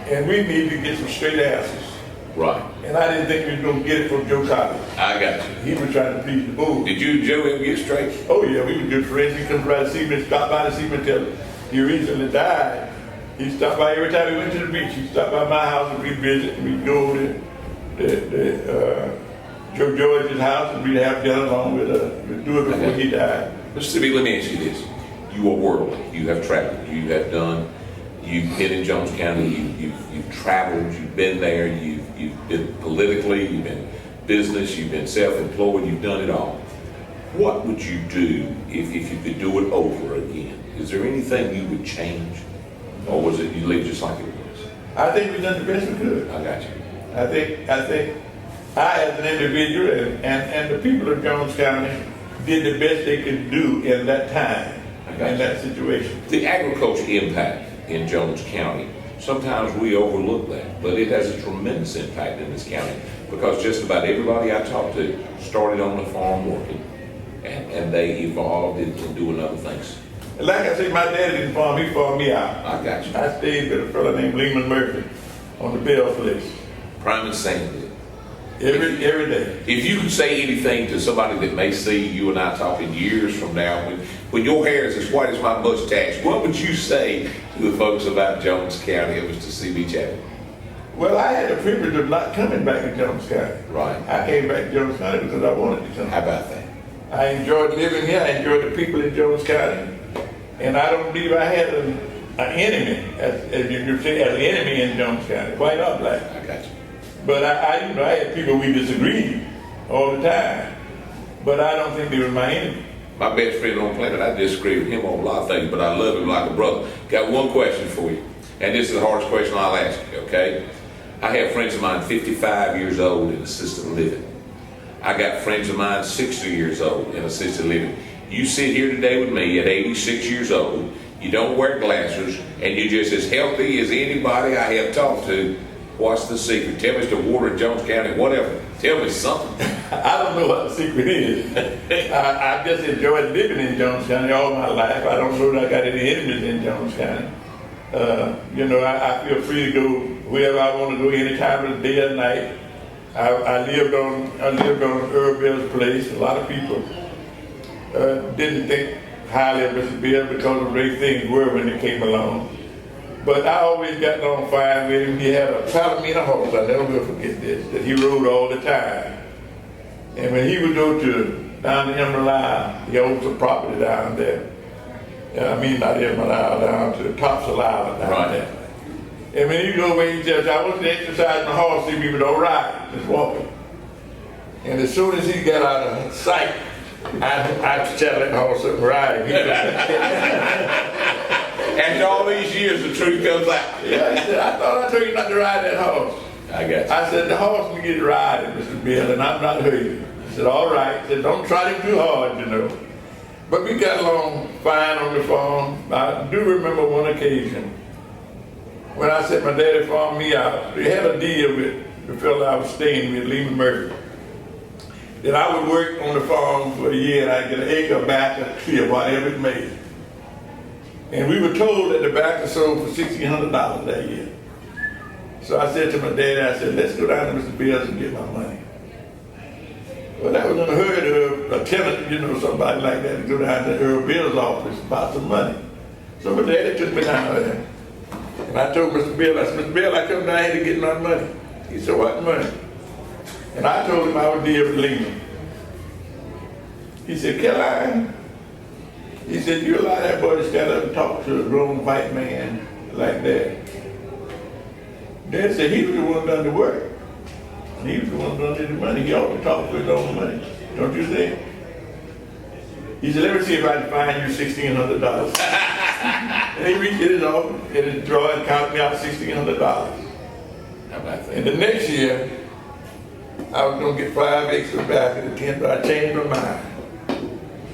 [SPEAKER 4] And we needed to get some straight answers.
[SPEAKER 1] Right.
[SPEAKER 4] And I didn't think we were going to get it from Joe Collins.
[SPEAKER 1] I got you.
[SPEAKER 4] He was trying to please the board.
[SPEAKER 1] Did you and Joe ever get straight?
[SPEAKER 4] Oh yeah, we were good friends. He comes by to see me, stopped by to see me until he recently died. He stopped by every time we went to the beach. He stopped by my house and we'd visit and we'd go to Joe George's house and we'd have dinner along with do it before he died.
[SPEAKER 1] Mr. CB, let me ask you this. You are worldly. You have traveled. You have done. You've been in Jones County. You've traveled. You've been there. You've been politically. You've been business. You've been self-employed. You've done it all. What would you do if you could do it over again? Is there anything you would change, or was it you leave just like it was?
[SPEAKER 4] I think we've done the best we could.
[SPEAKER 1] I got you.
[SPEAKER 4] I think I as an individual and the people of Jones County did the best they could do in that time, in that situation.
[SPEAKER 1] The agriculture impact in Jones County, sometimes we overlook that, but it has a tremendous impact in this county because just about everybody I talked to started on the farm working, and they evolved into doing other things.
[SPEAKER 4] And like I said, my daddy didn't farm, he farmed me out.
[SPEAKER 1] I got you.
[SPEAKER 4] I stayed with a fellow named Lehman Murphy on the Bell place
[SPEAKER 1] Prime and Sandy.
[SPEAKER 4] every day.
[SPEAKER 1] If you could say anything to somebody that may see you and I talking years from now, when your hair is as white as my mustache, what would you say to the folks about Jones County and Mr. C.B. Chapman?
[SPEAKER 4] Well, I had the privilege of not coming back to Jones County.
[SPEAKER 1] Right.
[SPEAKER 4] I came back to Jones County because I wanted to come.
[SPEAKER 1] How about that?
[SPEAKER 4] I enjoyed living here. I enjoyed the people in Jones County. And I don't believe I had an enemy, as you say, as an enemy in Jones County, white or black.
[SPEAKER 1] I got you.
[SPEAKER 4] But I had people we disagreed all the time. But I don't think they were my enemy.
[SPEAKER 1] My best friend on the planet, I disagree with him on a lot of things, but I love him like a brother. Got one question for you, and this is the hardest question I'll ask you, okay? I have friends of mine 55 years old in assisted living. I got friends of mine 60 years old in assisted living. You sit here today with me at 86 years old, you don't wear glasses, and you're just as healthy as anybody I have talked to. What's the secret? Tell me it's the water in Jones County, whatever. Tell me something.
[SPEAKER 4] I don't know what the secret is. I just enjoyed living in Jones County all my life. I don't know that I got any enemies in Jones County. I feel free to go wherever I want to go, any time of the day or night. I lived on Earl Bell's place. A lot of people didn't think highly of Mr. Bill because of the way things were when they came along. But I always got along fine with him. He had a Palomino horse, I never will forget this, that he rode all the time. And when he would go down to Emerald Isle, he owns some property down there. I mean, not Emerald Isle, down to the Topsail Island down there. And when he go away, he says, I want to exercise my horse, see me, but don't ride, just walking. And as soon as he got out of sight, I'd saddle that horse up and ride him.
[SPEAKER 1] After all these years, the truth comes out.
[SPEAKER 4] Yeah, he said, I thought I told you not to ride that horse.
[SPEAKER 1] I got you.
[SPEAKER 4] I said, the horse will get riding, Mr. Bill, and I'm not hurting. He said, all right. He said, don't try to too hard, you know. But we got along fine on the farm. I do remember one occasion when I said my daddy farmed me out. We had a deal with the fellow I was staying with, Lehman Murphy. that I would work on the farm for a year and I'd get an acre back and clear whatever it made. And we were told that the backer sold for $1,600 that year. So I said to my daddy, I said, let's go down to Mr. Bill's and get my money. Well, that was unheard of, a tenant, you know, somebody like that to go down to Earl Bill's office about some money. So my daddy took me down there. And I told Mr. Bill, I said, Mr. Bill, I come down here to get my money. He said, what money? And I told him I would deal with Lehman. He said, Caroline, he said, you allow that boy to stand up and talk to a grown white man like that. Dad said he was the one done the work. And he was the one done the money. He ought to talk for his own money. Don't you think? He said, let me see if I can find you $1,600. And he reached in his office and his drawer and counted me out $1,600.
[SPEAKER 1] How about that?
[SPEAKER 4] And the next year, I was gonna get 5 acres back at the 10th, but I changed my mind.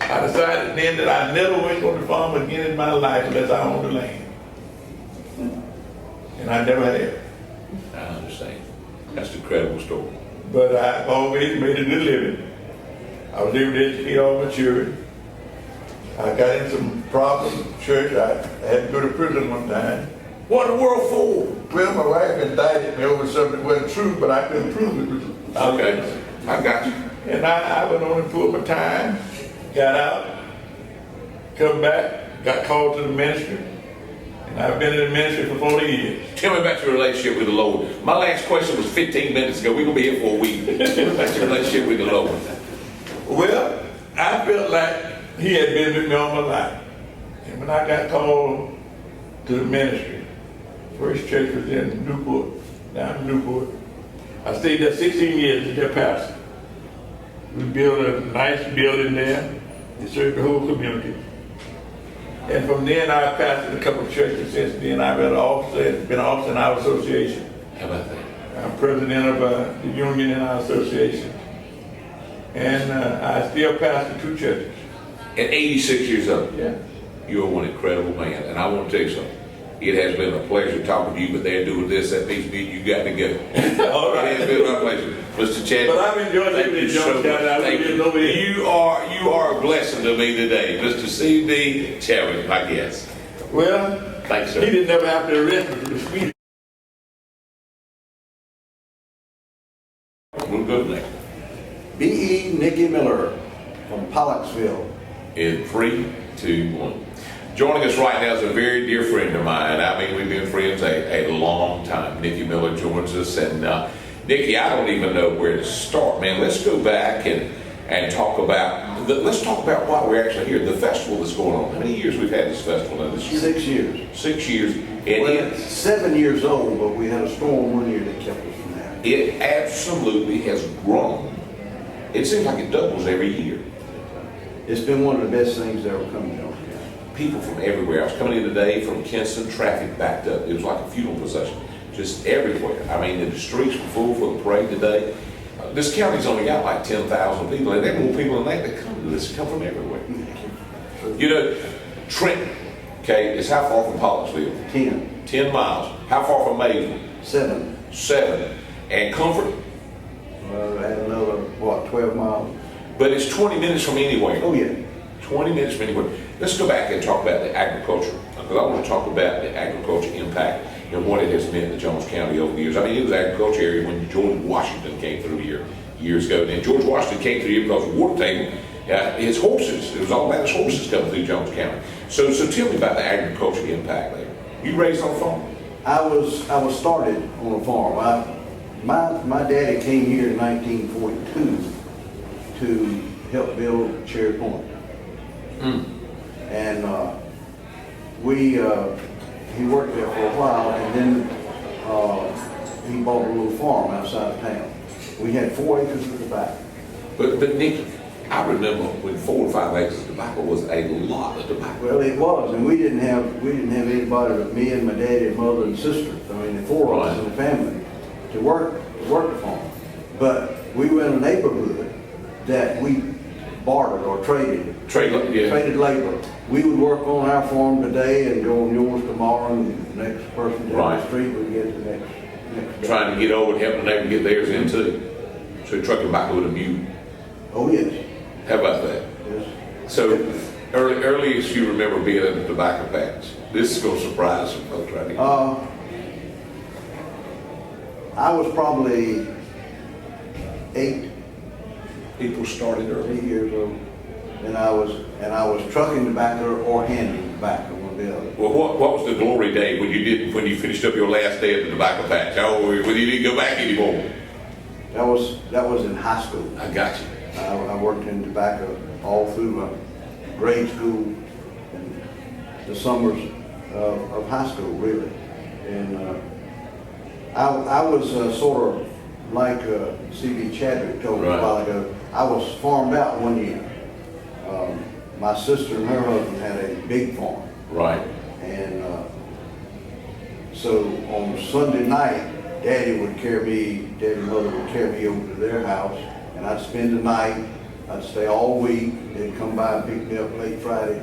[SPEAKER 4] I decided then that I never went on the farm again in my life unless I owned the land. And I never had.
[SPEAKER 1] I understand. That's an incredible story.
[SPEAKER 4] But I always made a good living. I was able to educate all my children. I got in some problems in church. I had to go to prison one time.
[SPEAKER 1] What in the world for?
[SPEAKER 4] Well, my wife indicted me over something that wasn't true, but I couldn't prove it.
[SPEAKER 1] Okay, I got you.
[SPEAKER 4] And I went on and pulled my time, got out, come back, got called to the ministry, and I've been in the ministry for 40 years.
[SPEAKER 1] Tell me about your relationship with the Lord. My last question was 15 minutes ago. We're going to be here for a week. Tell me about your relationship with the Lord.
[SPEAKER 4] Well, I felt like he had been with me all my life. And when I got called to the ministry, first church was in Newport, down in Newport. I stayed there 16 years as their pastor. We built a nice building there. It served the whole community. And from then I pastored a couple of churches. Since then I've been an officer in our association.
[SPEAKER 1] How about that?
[SPEAKER 4] I'm president of the union in our association. And I still pastor 2 churches.
[SPEAKER 1] At 86 years old,
[SPEAKER 4] Yeah.
[SPEAKER 1] you're one incredible man. And I want to tell you something. It has been a pleasure talking to you, but they're doing this, that piece of meat, you got to go.
[SPEAKER 4] All right.
[SPEAKER 1] It has been my pleasure. Mr. Chad.
[SPEAKER 4] But I've enjoyed
[SPEAKER 1] thank
[SPEAKER 4] living
[SPEAKER 1] you
[SPEAKER 4] in Jones
[SPEAKER 1] so
[SPEAKER 4] County.
[SPEAKER 1] much.
[SPEAKER 4] I
[SPEAKER 1] Thank
[SPEAKER 4] really
[SPEAKER 1] you.
[SPEAKER 4] know it.
[SPEAKER 1] You are a blessing to me today. Mr. C.D. Cherry, my guest.
[SPEAKER 4] Well,
[SPEAKER 1] Thanks, sir.
[SPEAKER 4] he didn't ever have to arrest me for the speech.
[SPEAKER 1] We'll go next.
[SPEAKER 5] B.E. Nicky Miller from Pollocksville.
[SPEAKER 1] In 3, 2, 1. Joining us right now is a very dear friend of mine. I mean, we've been friends a long time. Nicky Miller joins us. And Nicky, I don't even know where to start, man. Let's go back and talk about, let's talk about why we're actually here. The festival that's going on. How many years we've had this festival now this year?
[SPEAKER 5] 6 years.
[SPEAKER 1] 6 years. And
[SPEAKER 5] Well, it's 7 years old, but we had a storm one year that kept us from that.
[SPEAKER 1] it absolutely has grown. It seems like it doubles every year.
[SPEAKER 5] It's been one of the best things that ever come to Jones County.
[SPEAKER 1] People from everywhere. I was coming in today from Kinston, traffic backed up. It was like a funeral procession, just everywhere. I mean, the streets were full for the parade today. This county's only got like 10,000 people, and there are more people than that that come to this, come from everywhere. You know, Trenton, okay, is how far from Pollocksville?
[SPEAKER 5] 10,
[SPEAKER 1] 10 miles. How far from Maysville?
[SPEAKER 5] 7,
[SPEAKER 1] 7. And Comfort,
[SPEAKER 5] add another, 12 miles?
[SPEAKER 1] but it's 20 minutes from anywhere.
[SPEAKER 5] Oh, yeah.
[SPEAKER 1] 20 minutes from anywhere. Let's go back and talk about the agriculture, because I want to talk about the agriculture impact and what it has meant to Jones County over the years. I mean, it was an agriculture area when George Washington came through here years ago. And then George Washington came through here because of water table, his horses. It was all about his horses coming through Jones County. So tell me about the agriculture impact there. You raised on a farm?
[SPEAKER 5] I was started on a farm. My daddy came here in 1942 to help build Cherry Point. And he worked there for a while, and then he bought a little farm outside of town. We had 4 acres of tobacco.
[SPEAKER 1] But Nick, I remember when 4 or 5 acres of tobacco was a lot of tobacco.
[SPEAKER 5] Well, it was, and we didn't have anybody but me and my daddy and mother and sister. I mean, the 4 of us in the family to work the farm. But we were in a neighborhood that we bartered or traded labor. We would work on our farm today and go on yours tomorrow, and the next person down the street would get the next day.
[SPEAKER 1] Trying to get over and help the neighbor get theirs in too. So trucking back with a mule.
[SPEAKER 5] Oh, yes,
[SPEAKER 1] How about that?
[SPEAKER 5] yes.
[SPEAKER 1] So, earliest you remember being in the tobacco patch. This is going to surprise some folks right here.
[SPEAKER 5] I was probably 8
[SPEAKER 1] People started early.
[SPEAKER 5] years old, and I was trucking tobacco or handing tobacco, one or the other.
[SPEAKER 1] Well, what was the glory day when you finished up your last day at the tobacco patch? Oh, when you didn't go back anymore.
[SPEAKER 5] That was in high school.
[SPEAKER 1] I got you.
[SPEAKER 5] I worked in tobacco all through my grade school and the summers of high school, really. And I was sort of like C.B. Chadwick told me a
[SPEAKER 1] Right.
[SPEAKER 5] while ago. I was farmed out one year. My sister and her husband had a big farm.
[SPEAKER 1] Right.
[SPEAKER 5] And so on Sunday night, Daddy and Mother would carry me over to their house, and I'd spend the night. I'd stay all week. They'd come by and pick me up late Friday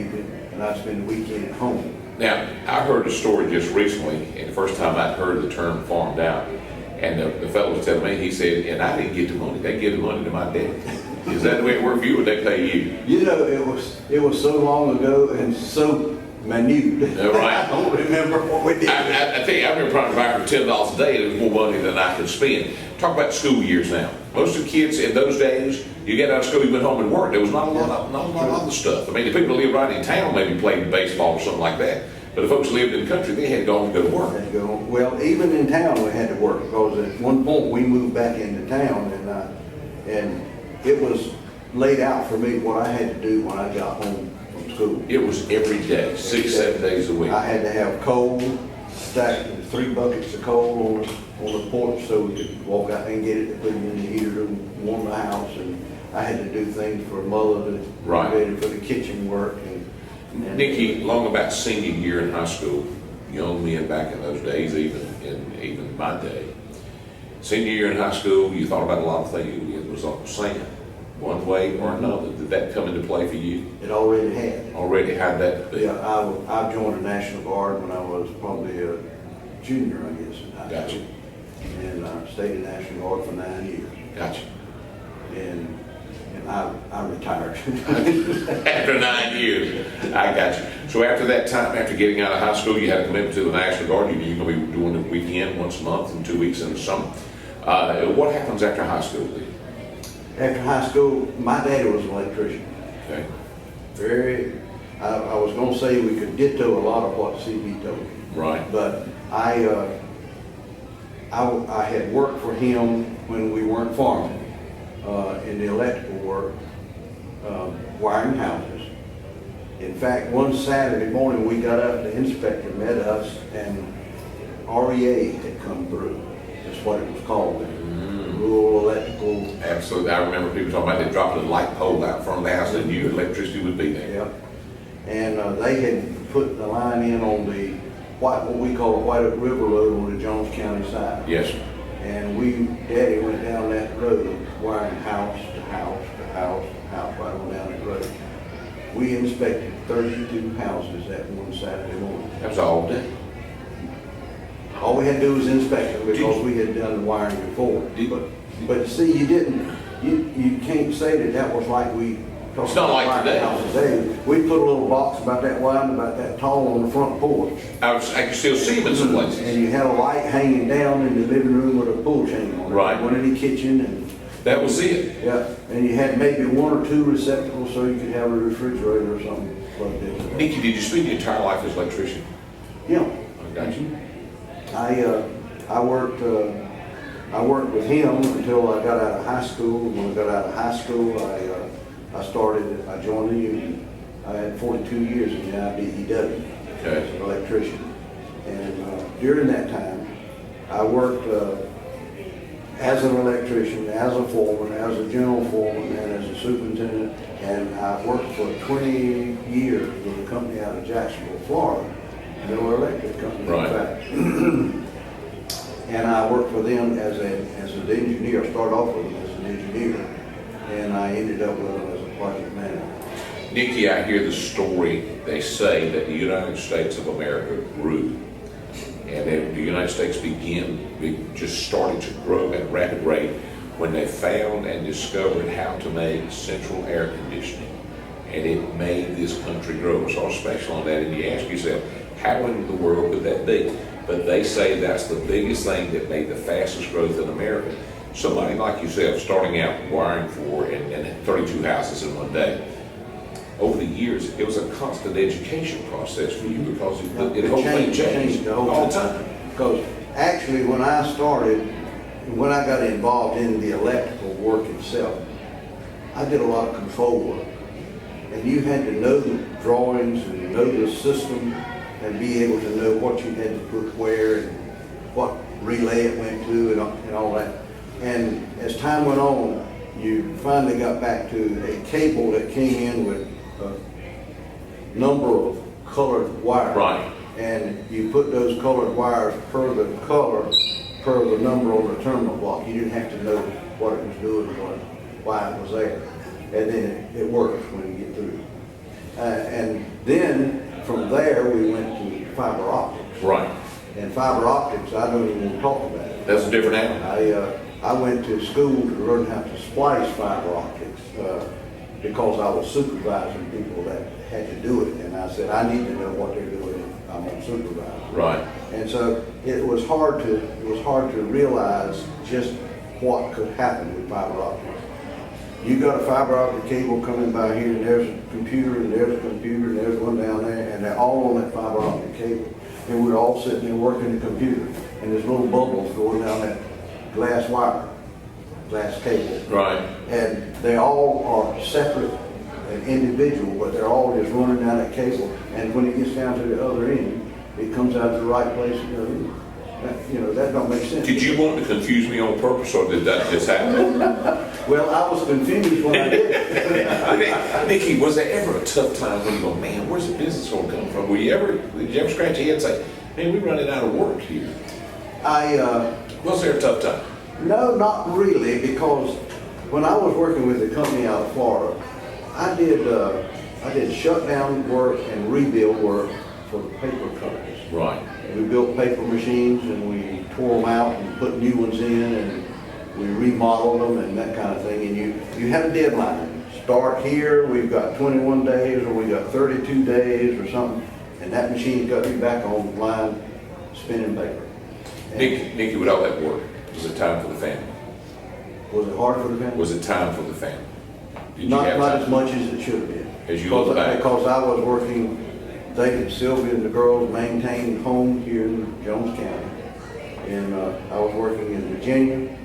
[SPEAKER 5] evening, and I'd spend the weekend at home.
[SPEAKER 1] Now, I heard a story just recently, and the first time I'd heard the term farmed out, and the fellow was telling me, he said, and I didn't get the money. They give the money to my dad. Is that the way it worked for you, or they pay you?
[SPEAKER 5] You know, it was so long ago and so minute.
[SPEAKER 1] Right.
[SPEAKER 5] I don't remember what we did.
[SPEAKER 1] I tell you, I remember trying to buy for $10 a day, and it was more money than I could spend. Talk about school years now. Most of the kids in those days, you get out of school, you went home and worked. There was not a lot of other stuff. I mean, the people who lived right in town maybe played baseball or something like that. But the folks who lived in the country, they had to go home and go to work.
[SPEAKER 5] Had to go. Well, even in town we had to work, because at one point we moved back into town, and it was laid out for me what I had to do when I got home from school.
[SPEAKER 1] It was every day, 6, 7 days a week.
[SPEAKER 5] I had to have coal, stacked 3 buckets of coal on the porch so we could walk out and get it to put it in the heater and warm the house. And I had to do things for Mother to
[SPEAKER 1] Right.
[SPEAKER 5] get ready for the kitchen work. And
[SPEAKER 1] Nikki, long about senior year in high school, young men back in those days, even my day. Senior year in high school, you thought about a lot of things. It was Uncle Sam, one way or another. Did that come into play for you?
[SPEAKER 5] it already had.
[SPEAKER 1] Already had that?
[SPEAKER 5] Yeah, I joined the National Guard when I was probably a junior, I guess, in high
[SPEAKER 1] Gotcha.
[SPEAKER 5] school. And I stayed in the National Guard for 9 years.
[SPEAKER 1] Gotcha.
[SPEAKER 5] And I retired.
[SPEAKER 1] After 9 years, I got you. So after that time, after getting out of high school, you had a commitment to the National Guard. You're going to be doing it weekend, once a month, and 2 weeks in the summer. What happens after high school then?
[SPEAKER 5] After high school, my daddy was an electrician.
[SPEAKER 1] Okay.
[SPEAKER 5] I was going to say we could ditto a lot of what CB told me.
[SPEAKER 1] Right.
[SPEAKER 5] But I had worked for him when we weren't farming in the electrical work, wiring houses. In fact, one Saturday morning we got up, the inspector met us, and REA had come through. That's what it was called, rural electrical.
[SPEAKER 1] Absolutely. I remember people talking about they dropped a light pole out front of the house and knew electricity would be there.
[SPEAKER 5] Yep. And they had put the line in on the what we call the White Oak River Road on the Jones County side.
[SPEAKER 1] Yes, sir.
[SPEAKER 5] And Daddy went down that road, wiring house to house to house to house, right on down that road. We inspected 32 houses that one Saturday morning.
[SPEAKER 1] That was all day.
[SPEAKER 5] All we had to do was inspect them because we had done the wiring before. But see, you can't say that was like we.
[SPEAKER 1] It's not like today.
[SPEAKER 5] We put a little box about that wide and about that tall on the front porch.
[SPEAKER 1] I can still see them in some places.
[SPEAKER 5] And you had a light hanging down in the living room with a pull chain on it.
[SPEAKER 1] Right.
[SPEAKER 5] One in the kitchen and.
[SPEAKER 1] That was it.
[SPEAKER 5] Yeah, and you had maybe 1 or 2 receptacles so you could have a refrigerator or something plugged in.
[SPEAKER 1] Nikki, did you spend your entire life as an electrician?
[SPEAKER 5] Yeah.
[SPEAKER 1] I got you.
[SPEAKER 5] I worked with him until I got out of high school. When I got out of high school, I joined the union. I had 42 years in the IBEW as an electrician. And during that time, I worked as an electrician, as a foreman, as a general foreman, and as a superintendent. And I worked for 20 years with a company out of Jacksonville, Florida, Miller Electric Company,
[SPEAKER 1] Right.
[SPEAKER 5] in fact. And I worked for them as an engineer. I started off with them as an engineer, and I ended up with them as a project manager.
[SPEAKER 1] Nikki, I hear the story. They say that the United States of America grew, and that the United States just started to grow at a rapid rate when they found and discovered how to make central air conditioning. And it made this country grow so special on that. And you ask yourself, how in the world could that be? But they say that's the biggest thing that made the fastest growth in America. Somebody like yourself starting out wiring for and 32 houses in one day. Over the years, it was a constant education process for you because the whole thing changed all the time.
[SPEAKER 5] Because actually, when I started, when I got involved in the electrical work itself, I did a lot of control work. And you had to know the drawings and know the system and be able to know what you had to put where and what relay it went to and all that. And as time went on, you finally got back to a cable that came in with a number of colored wires.
[SPEAKER 1] Right.
[SPEAKER 5] And you put those colored wires per the color, per the number on the terminal block. You didn't have to know what it was doing, why it was there. And then it works when you get through. And then from there, we went to fiber optics.
[SPEAKER 1] Right.
[SPEAKER 5] And fiber optics, I don't even want to talk about it.
[SPEAKER 1] That's a different animal.
[SPEAKER 5] I went to school to learn how to splice fiber optics because I was supervising people that had to do it. And I said, I need to know what they're doing. I'm on supervisor.
[SPEAKER 1] Right.
[SPEAKER 5] And so it was hard to realize just what could happen with fiber optics. You got a fiber optic cable coming by here, and there's a computer, and there's a computer, and there's one down there, and they're all on that fiber optic cable. And we're all sitting there working the computer, and there's little bubbles going down that glass wire, glass cable.
[SPEAKER 1] Right.
[SPEAKER 5] And they all are separate and individual, but they're all just running down that cable. And when it gets down to the other end, it comes out to the right place at the other end. That don't make sense.
[SPEAKER 1] Did you want to confuse me on purpose, or did that just happen?
[SPEAKER 5] Well, I was confused when I did.
[SPEAKER 1] Nikki, was there ever a tough time when you go, man, where's the business going to come from? Did you ever scratch your head and say, man, we're running out of work here?
[SPEAKER 5] Was
[SPEAKER 1] there a tough time?
[SPEAKER 5] No, not really, because when I was working with a company out of Florida, I did shutdown work and rebuild work for the paper companies.
[SPEAKER 1] Right.
[SPEAKER 5] We built paper machines and we tore them out and put new ones in and we remodeled them and that kind of thing. And you had a deadline. Start here, we've got 21 days or we got 32 days or something. And that machine's got to be back on line spinning paper.
[SPEAKER 1] Nikki, with all that work, was it time for the family?
[SPEAKER 5] Was it hard for the family?
[SPEAKER 1] Was it time for the family? Did
[SPEAKER 5] Not
[SPEAKER 1] you have
[SPEAKER 5] as much as it should have been.
[SPEAKER 1] As you look back?
[SPEAKER 5] Because I was working, they and Sylvia and the girls maintained home here in Jones County. And I was working in Virginia.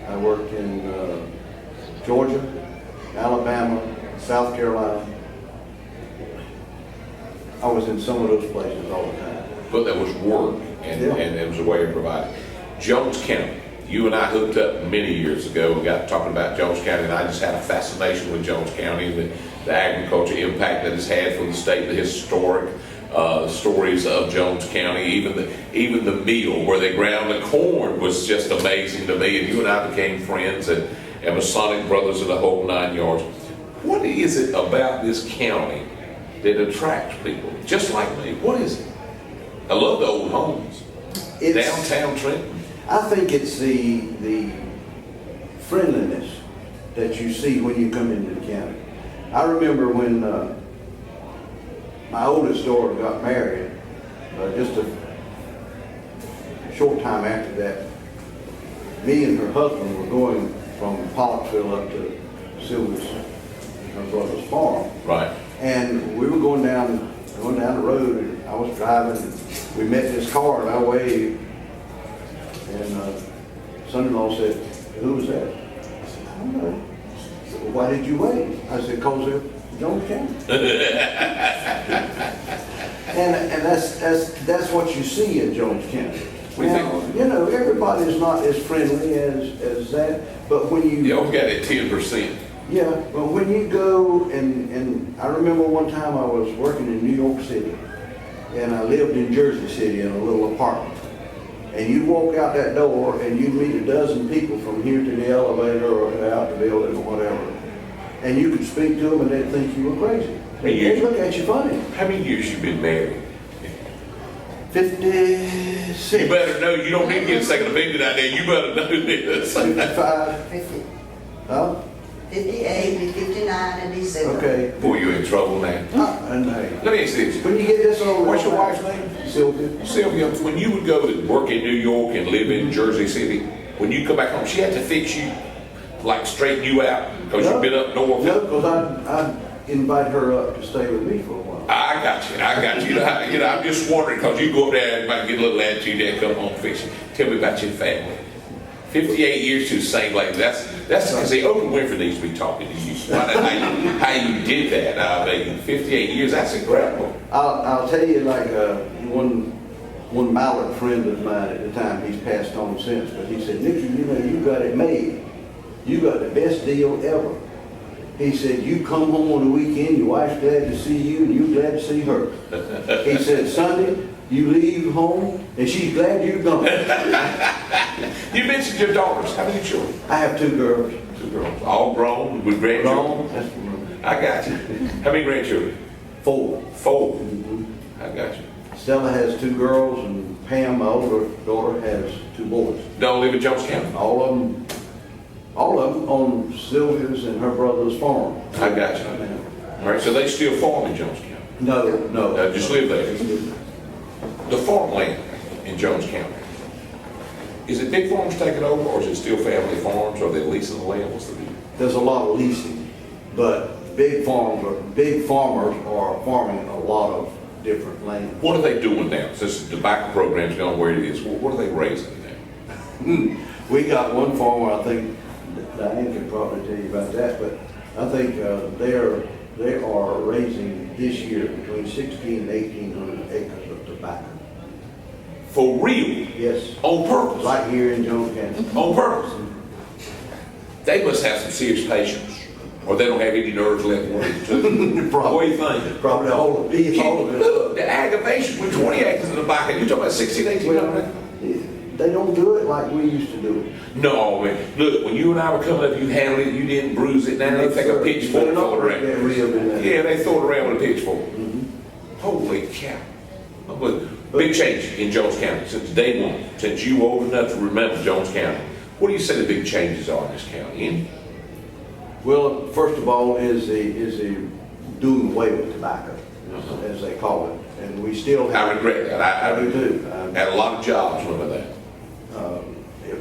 [SPEAKER 5] I worked in Georgia, Alabama, South Carolina. I was in some of those places all the time.
[SPEAKER 1] But there was work, and it was a way of providing. Jones County, you and I hooked up many years ago. We got talking about Jones County, and I just had a fascination with Jones County and the agriculture impact that it's had for the state, the historic stories of Jones County, even the meal where they ground the corn was just amazing to me. And you and I became friends and Masonic brothers of the whole 9 yards. What is it about this county that attracts people just like me? What is it? I love the old homes. Downtown Trenton.
[SPEAKER 5] I think it's the friendliness that you see when you come into the county. I remember when my oldest daughter got married, just a short time after that, me and her husband were going from Pollocksville up to Sylvia's, her brother's farm.
[SPEAKER 1] Right.
[SPEAKER 5] And we were going down the road, and I was driving, and we met this car, and I waved, and son-in-law said, "Who was that?" I said, "I don't know." He said, "Well, why did you wave?" I said, "'Cause they're Jones County." and that's what you see in Jones County. Now, everybody's not as friendly as that, but when you...
[SPEAKER 1] You always got that 10%.
[SPEAKER 5] Yeah, but when you go, and I remember one time I was working in New York City, and I lived in Jersey City in a little apartment. And you walk out that door, and you meet a dozen people from here to the elevator or out the building or whatever. And you could speak to them, and they'd think you were crazy. They'd look at you funny.
[SPEAKER 1] How many years you been married?
[SPEAKER 5] 56.
[SPEAKER 1] You better know, you don't need to get a second opinion out there, you better know this.
[SPEAKER 5] 55.
[SPEAKER 6] 50,
[SPEAKER 5] Huh?
[SPEAKER 6] 58, 59, and December.
[SPEAKER 5] Okay.
[SPEAKER 1] Boy, you're in trouble now.
[SPEAKER 5] And hey,
[SPEAKER 1] Let me ask you this.
[SPEAKER 5] when you get this over.
[SPEAKER 1] What's your wife's name?
[SPEAKER 5] Sylvia.
[SPEAKER 1] Sylvia, when you would go to work in New York and live in Jersey City, when you come back home, she had to fix you, like straighten you out, because you've been up north.
[SPEAKER 5] No, because I'd invite her up to stay with me for a while.
[SPEAKER 1] I got you. You know, I'm just wondering, because you go up there and might get a little attitude there, come home, fix it. Tell me about your family. 58 years to the same lady. That's because Oprah Winfrey needs to be talking to you. How you did that. I mean, 58 years, that's incredible.
[SPEAKER 5] I'll tell you, like, one Mallard friend of mine at the time, he's passed on since, but he said, Nicky, you know, you got it made. You got the best deal ever. He said, you come home on the weekend, your wife's glad to see you, and you're glad to see her. He said, Sunday, you leave home, and she's glad you're gone.
[SPEAKER 1] You mentioned your daughters. How many children?
[SPEAKER 5] I have 2 girls.
[SPEAKER 1] 2 girls. All grown with grandchildren?
[SPEAKER 5] Grown, that's
[SPEAKER 1] I got you. How many grandchildren?
[SPEAKER 5] 4.
[SPEAKER 1] 4. I got you.
[SPEAKER 5] Stella has 2 girls, and Pam, my older daughter, has 2 boys.
[SPEAKER 1] Don't live in Jones County?
[SPEAKER 5] All of them on Sylvia's and her brother's farm.
[SPEAKER 1] I got you. All right, so they still farm in Jones County?
[SPEAKER 5] No.
[SPEAKER 1] Just live there. The farmland in Jones County, is it big farms taking over, or is it still family farms? Are they leasing the land? What's the deal?
[SPEAKER 5] There's a lot of leasing, but big farmers are farming a lot of different land.
[SPEAKER 1] What are they doing now? Since the tobacco program's gone where it is, what are they raising now?
[SPEAKER 5] We got one farmer, I think, Diane can probably tell you about that, but I think they are raising this year between 1,600 and 1,800 acres of tobacco.
[SPEAKER 1] For real?
[SPEAKER 5] Yes,
[SPEAKER 1] On purpose?
[SPEAKER 5] right here in Jones County.
[SPEAKER 1] On purpose? They must have some serious patience, or they don't have any nerves left. What do you think?
[SPEAKER 5] Probably all of it.
[SPEAKER 1] Look, the aggravation with 20 acres in the back, and you're talking about 16, 1800?
[SPEAKER 5] They don't do it like we used to do it.
[SPEAKER 1] No, man. Look, when you and I were coming up, you handled it, you didn't bruise it. Now they take a pitchfork and throw it around. Yeah, they throw it around with a pitchfork. Holy cow. Big change in Jones County since day one, since you were old enough to remember Jones County. What do you say the big changes are in this county? Any?
[SPEAKER 5] Well, first of all, is the doing away with tobacco, as they call it, and we still have.
[SPEAKER 1] I regret that. I
[SPEAKER 5] do too.
[SPEAKER 1] had a lot of jobs with that.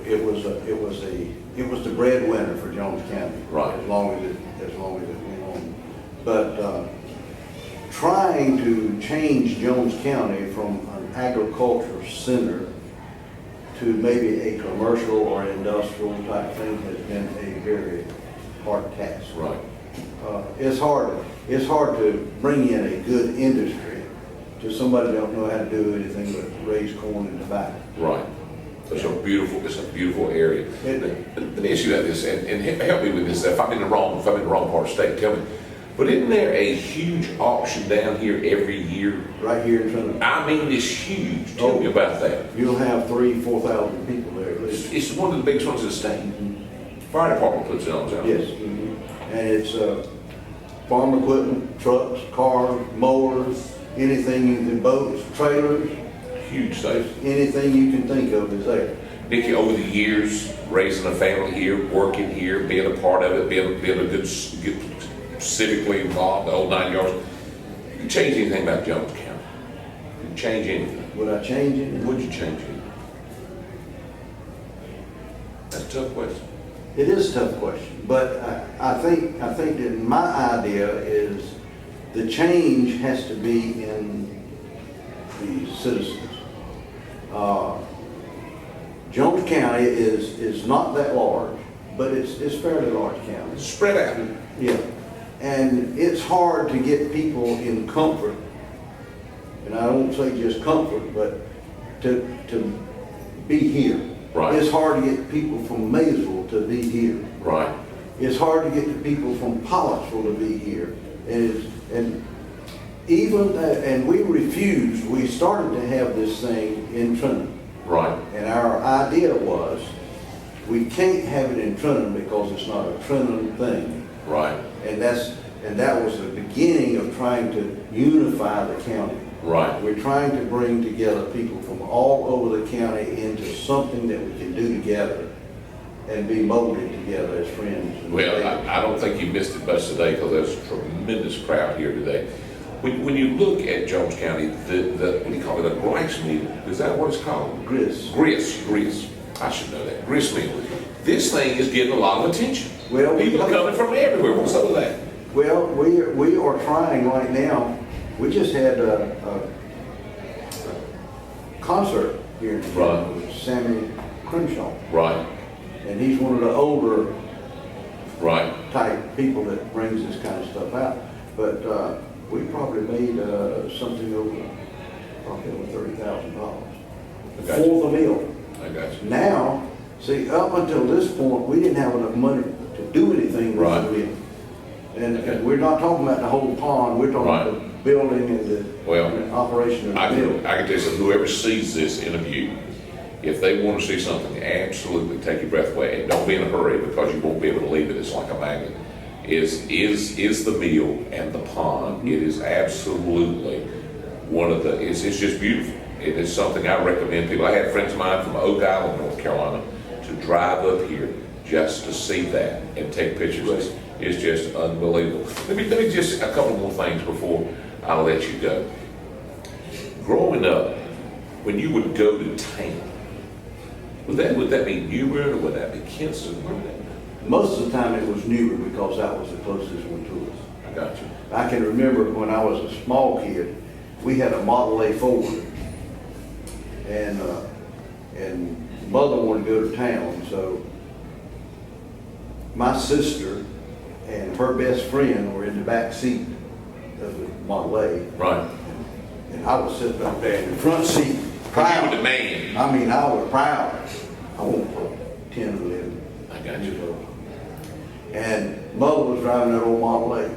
[SPEAKER 5] It was the breadwinner for Jones County.
[SPEAKER 1] Right.
[SPEAKER 5] As long as it went on. But trying to change Jones County from an agriculture center to maybe a commercial or industrial type thing has been a very hard task.
[SPEAKER 1] Right.
[SPEAKER 5] It's hard to bring in a good industry to somebody that don't know how to do anything but raise corn and tobacco.
[SPEAKER 1] Right. It's a beautiful area. Let me ask you about this, and help me with this. If I'm in the wrong part of the state, tell me. But isn't there a huge auction down here every year?
[SPEAKER 5] Right here in front of
[SPEAKER 1] I mean, it's huge. Tell me about that.
[SPEAKER 5] You'll have 3,000-4,000 people there at least.
[SPEAKER 1] It's one of the biggest ones in the state. Fire department puts it on, John.
[SPEAKER 5] Yes. And it's farm equipment, trucks, cars, mowers, anything you can, boats, trailers,
[SPEAKER 1] Huge state.
[SPEAKER 5] anything you can think of is there.
[SPEAKER 1] Nikki, over the years, raising a family here, working here, being a part of it, being a good civically involved, the whole 9 yards, you change anything about Jones County? You change anything?
[SPEAKER 5] Would I change it?
[SPEAKER 1] Would you change it? That's a tough question.
[SPEAKER 5] It is a tough question, but I think that my idea is the change has to be in the citizens. Jones County is not that large, but it's fairly large county.
[SPEAKER 1] Spread out.
[SPEAKER 5] Yeah, and it's hard to get people in comfort, and I don't say just comfort, but to be here.
[SPEAKER 1] Right.
[SPEAKER 5] It's hard to get people from Maysville to be here.
[SPEAKER 1] Right.
[SPEAKER 5] It's hard to get the people from Pollocksville to be here. And we refused. We started to have this thing in Trenton.
[SPEAKER 1] Right.
[SPEAKER 5] And our idea was, we can't have it in Trenton because it's not a Trenton thing.
[SPEAKER 1] Right.
[SPEAKER 5] And that was the beginning of trying to unify the county.
[SPEAKER 1] Right.
[SPEAKER 5] We're trying to bring together people from all over the county into something that we can do together and be molded together as friends. and
[SPEAKER 1] Well,
[SPEAKER 5] neighbors.
[SPEAKER 1] I don't think you missed it much today because there's a tremendous crowd here today. When you look at Jones County, what do you call it, a rice meal? Is that what it's called?
[SPEAKER 5] Grist.
[SPEAKER 1] Grist. I should know that. Grist meal. This thing is getting a lot of attention.
[SPEAKER 5] Well,
[SPEAKER 1] People are coming from everywhere. What's up with that?
[SPEAKER 5] Well, we are trying right now. We just had a concert here in
[SPEAKER 1] Right.
[SPEAKER 5] town with Sammy Crenshaw,
[SPEAKER 1] Right.
[SPEAKER 5] and he's one of the older
[SPEAKER 1] Right.
[SPEAKER 5] type people that brings this kind of stuff out. But we probably made something over $30,000
[SPEAKER 1] Okay.
[SPEAKER 5] for the meal.
[SPEAKER 1] I got you.
[SPEAKER 5] Now, see, up until this point, we didn't have enough money to do anything with
[SPEAKER 1] Right.
[SPEAKER 5] the meal. And
[SPEAKER 1] Okay.
[SPEAKER 5] we're not talking about the whole pond, we're talking
[SPEAKER 1] Right.
[SPEAKER 5] about the building and the
[SPEAKER 1] Well,
[SPEAKER 5] operation of
[SPEAKER 1] I
[SPEAKER 5] the
[SPEAKER 1] can
[SPEAKER 5] building.
[SPEAKER 1] tell you something, whoever sees this interview, if they want to see something, absolutely take your breath away and don't be in a hurry because you won't be able to leave it. It's like a magnet. Is the meal and the pond. It is absolutely one of the, it's just beautiful. It is something I recommend people. I had friends of mine from Oak Island, North Carolina, to drive up here just to see that and take pictures. It's just unbelievable. Let me just, a couple more things before I'll let you go. Growing up, when you would go to town, would that be Newbern or would that be Kinston? Where would that be?
[SPEAKER 5] Most of the time it was Newbern because that was the closest one to us.
[SPEAKER 1] I got you.
[SPEAKER 5] I can remember when I was a small kid, we had a Model A Ford, and mother wanted to go to town, so my sister and her best friend were in the back seat of the Model A,
[SPEAKER 1] Right.
[SPEAKER 5] and I was sitting up there in the front seat,
[SPEAKER 1] You were
[SPEAKER 5] proud.
[SPEAKER 1] the man.
[SPEAKER 5] I mean, I was proud. I won't put 10 or 11.
[SPEAKER 1] I got you.
[SPEAKER 5] And mother was driving that old Model A.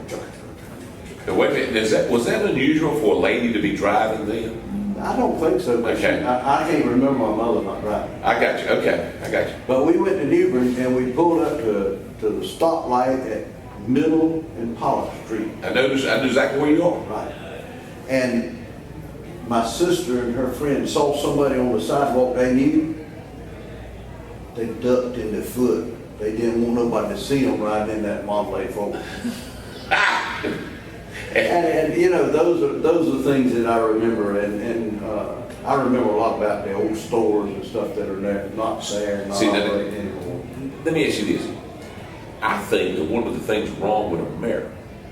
[SPEAKER 1] Now, wait a minute, was that unusual for a lady to be driving then?
[SPEAKER 5] I don't think so, but
[SPEAKER 1] Okay.
[SPEAKER 5] I can't remember my mother not driving.
[SPEAKER 1] I got you, okay, I got you.
[SPEAKER 5] But we went to Newbern and we pulled up to the stoplight at Middle and Pollock Street.
[SPEAKER 1] I know exactly where you are.
[SPEAKER 5] Right. And my sister and her friend saw somebody on the sidewalk they knew. They ducked in their foot. They didn't want nobody to see them riding in that Model A Ford. And you know, those are things that I remember, and I remember a lot about the old stores and stuff that are there, not there, not
[SPEAKER 1] See, that-
[SPEAKER 5] operating anymore.
[SPEAKER 1] Let me ask you this. I think that one of the things wrong with America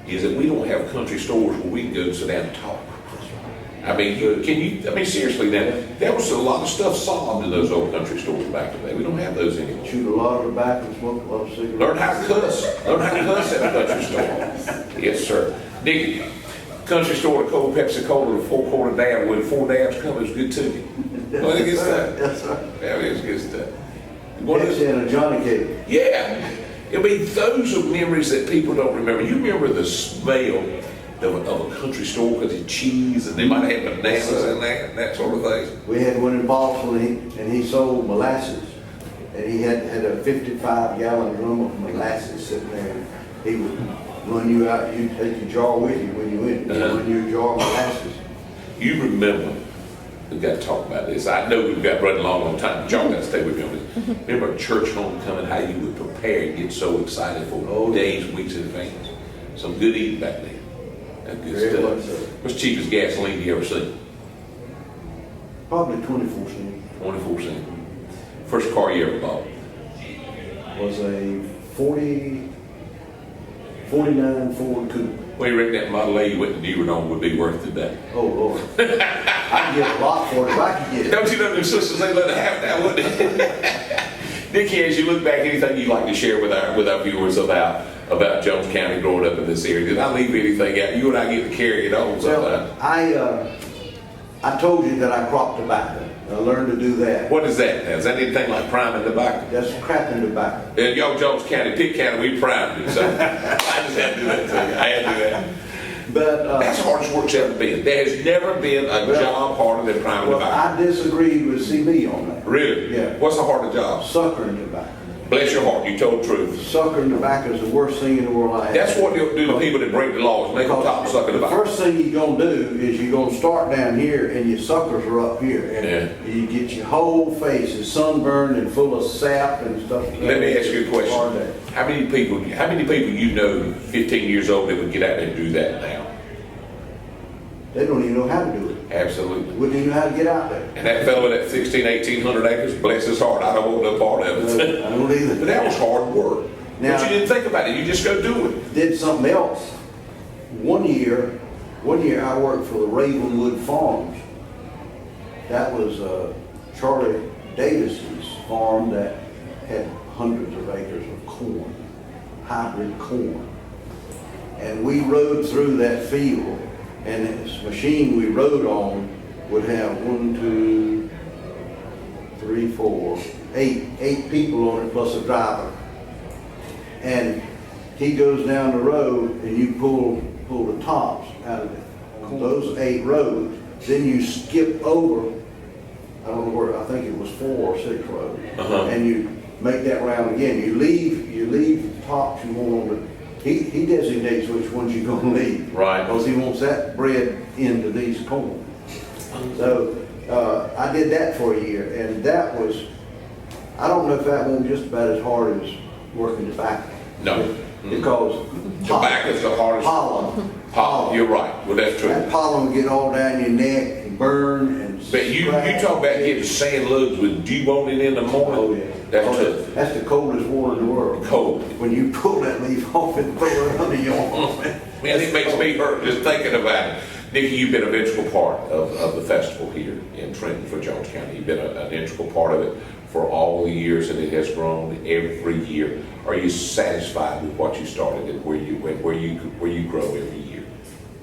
[SPEAKER 1] is that we don't have country stores where we can go and sit down and talk. I mean, seriously now, there was a lot of stuff solved in those old country stores back in the day. We don't have those anymore.
[SPEAKER 5] Shoot a lot of tobacco and smoke a lot of cigarettes.
[SPEAKER 1] Learn how to cuss. Learn how to cuss at a country store. Yes, sir. Nicky, country store, a cold Pepsi Cola, a 4-quarter dab. When 4 dabs come, it was good to me. Well, it's good stuff.
[SPEAKER 5] Yes, sir.
[SPEAKER 1] Yeah, it's good stuff. One of
[SPEAKER 5] Pepsi
[SPEAKER 1] the-
[SPEAKER 5] and a Johnny Cake.
[SPEAKER 1] Yeah. I mean, those are memories that people don't remember. You remember the smell of a country store because of cheese and they might have bananas in there and that sort of thing.
[SPEAKER 5] We had one in Boston, and he sold molasses, and he had a 55-gallon drum of molasses sitting there. He would run you out. You'd take your jar with you when you went. He'd
[SPEAKER 1] Uh-huh.
[SPEAKER 5] run you a jar of molasses.
[SPEAKER 1] You remember, we've got to talk about this. I know we've got running long on time, but y'all got to stay with me on this. Remember church homecoming, how you would prepare and get so excited for days, weeks in advance. Some good eating back then. That good
[SPEAKER 5] Very
[SPEAKER 1] stuff.
[SPEAKER 5] much so.
[SPEAKER 1] What's the cheapest gasoline you ever seen?
[SPEAKER 5] Probably 24 cents.
[SPEAKER 1] 24 cents. First car you ever bought?
[SPEAKER 5] Was a 49 Ford Coupe.
[SPEAKER 1] What do you reckon that Model A you went to Newbern on would be worth today?
[SPEAKER 5] Oh, Lord. I'd get a lot for it if I could get it.
[SPEAKER 1] Don't you know them sisters ain't let it have that, would they? Nikki, as you look back, anything you'd like to share with our viewers about Jones County growing up in this area? Did I leave anything out? You and I get to carry it on sometimes.
[SPEAKER 5] Well, I told you that I cropped tobacco. I learned to do that.
[SPEAKER 1] What is that now? Is that anything like priming tobacco?
[SPEAKER 5] That's crapping tobacco.
[SPEAKER 1] In y'all Jones County, Pitt County, we primed it. So I just had to do that to you. I had to do that.
[SPEAKER 5] But
[SPEAKER 1] That's the hardest work's ever been. There has never been a job harder than priming
[SPEAKER 5] well,
[SPEAKER 1] tobacco.
[SPEAKER 5] I disagreed with CB on that.
[SPEAKER 1] Really?
[SPEAKER 5] Yeah.
[SPEAKER 1] What's the harder job?
[SPEAKER 5] Suckering tobacco.
[SPEAKER 1] Bless your heart, you told the truth.
[SPEAKER 5] Suckering tobacco is the worst thing in the world I have.
[SPEAKER 1] That's what they'll do to people that break the laws, make them top sucking
[SPEAKER 5] The
[SPEAKER 1] tobacco.
[SPEAKER 5] first thing you're gonna do is you're gonna start down here and your suckers are up here. And you get your whole face is sunburned and full of sap and stuff.
[SPEAKER 1] Let me ask you a
[SPEAKER 5] Hard
[SPEAKER 1] question.
[SPEAKER 5] day.
[SPEAKER 1] How many people you know 15 years old that would get out there and do that now?
[SPEAKER 5] They don't even know how to do it.
[SPEAKER 1] Absolutely.
[SPEAKER 5] Wouldn't even know how to get out there.
[SPEAKER 1] And that fellow with that 1800 acres, bless his heart, I don't want no part of it.
[SPEAKER 5] I don't either.
[SPEAKER 1] But that was hard work.
[SPEAKER 5] Now-
[SPEAKER 1] But you didn't think about it, you just go do it.
[SPEAKER 5] Did something else. One year I worked for the Ravenwood Farms. That was Charlie Davis's farm that had hundreds of acres of corn, hybrid corn. And we rode through that field, and this machine we rode on would have 1, 2, 3, 4, 8 people on it plus a driver. And he goes down the road and you pull the tops out of it. On those 8 rows, then you skip over, I don't know where, I think it was 4 or 6 rows. And you make that round again. You leave the tops you want on the, he designates which ones you're gonna leave.
[SPEAKER 1] Right.
[SPEAKER 5] Because he wants that bred into these corn. So, I did that for a year, and that was, I don't know if that went just about as hard as working tobacco.
[SPEAKER 1] No.
[SPEAKER 5] Because
[SPEAKER 1] Tobacco's the hardest.
[SPEAKER 5] pollen.
[SPEAKER 1] You're right, well, that's true.
[SPEAKER 5] That pollen would get all down your neck and burn and
[SPEAKER 1] But you
[SPEAKER 5] scratch.
[SPEAKER 1] talk about getting sand lugs with dew on it in the morning.
[SPEAKER 5] Oh, yeah.
[SPEAKER 1] That's
[SPEAKER 5] Oh,
[SPEAKER 1] tough.
[SPEAKER 5] That's the coldest water in the world.
[SPEAKER 1] Cold.
[SPEAKER 5] When you pull that leaf off and throw it under your arm.
[SPEAKER 1] Man, it makes me hurt just thinking about it. Nikki, you've been an integral part of the festival here in Trenton for Jones County. You've been an integral part of it for all the years, and it has grown every year. Are you satisfied with what you started and where you grow every year?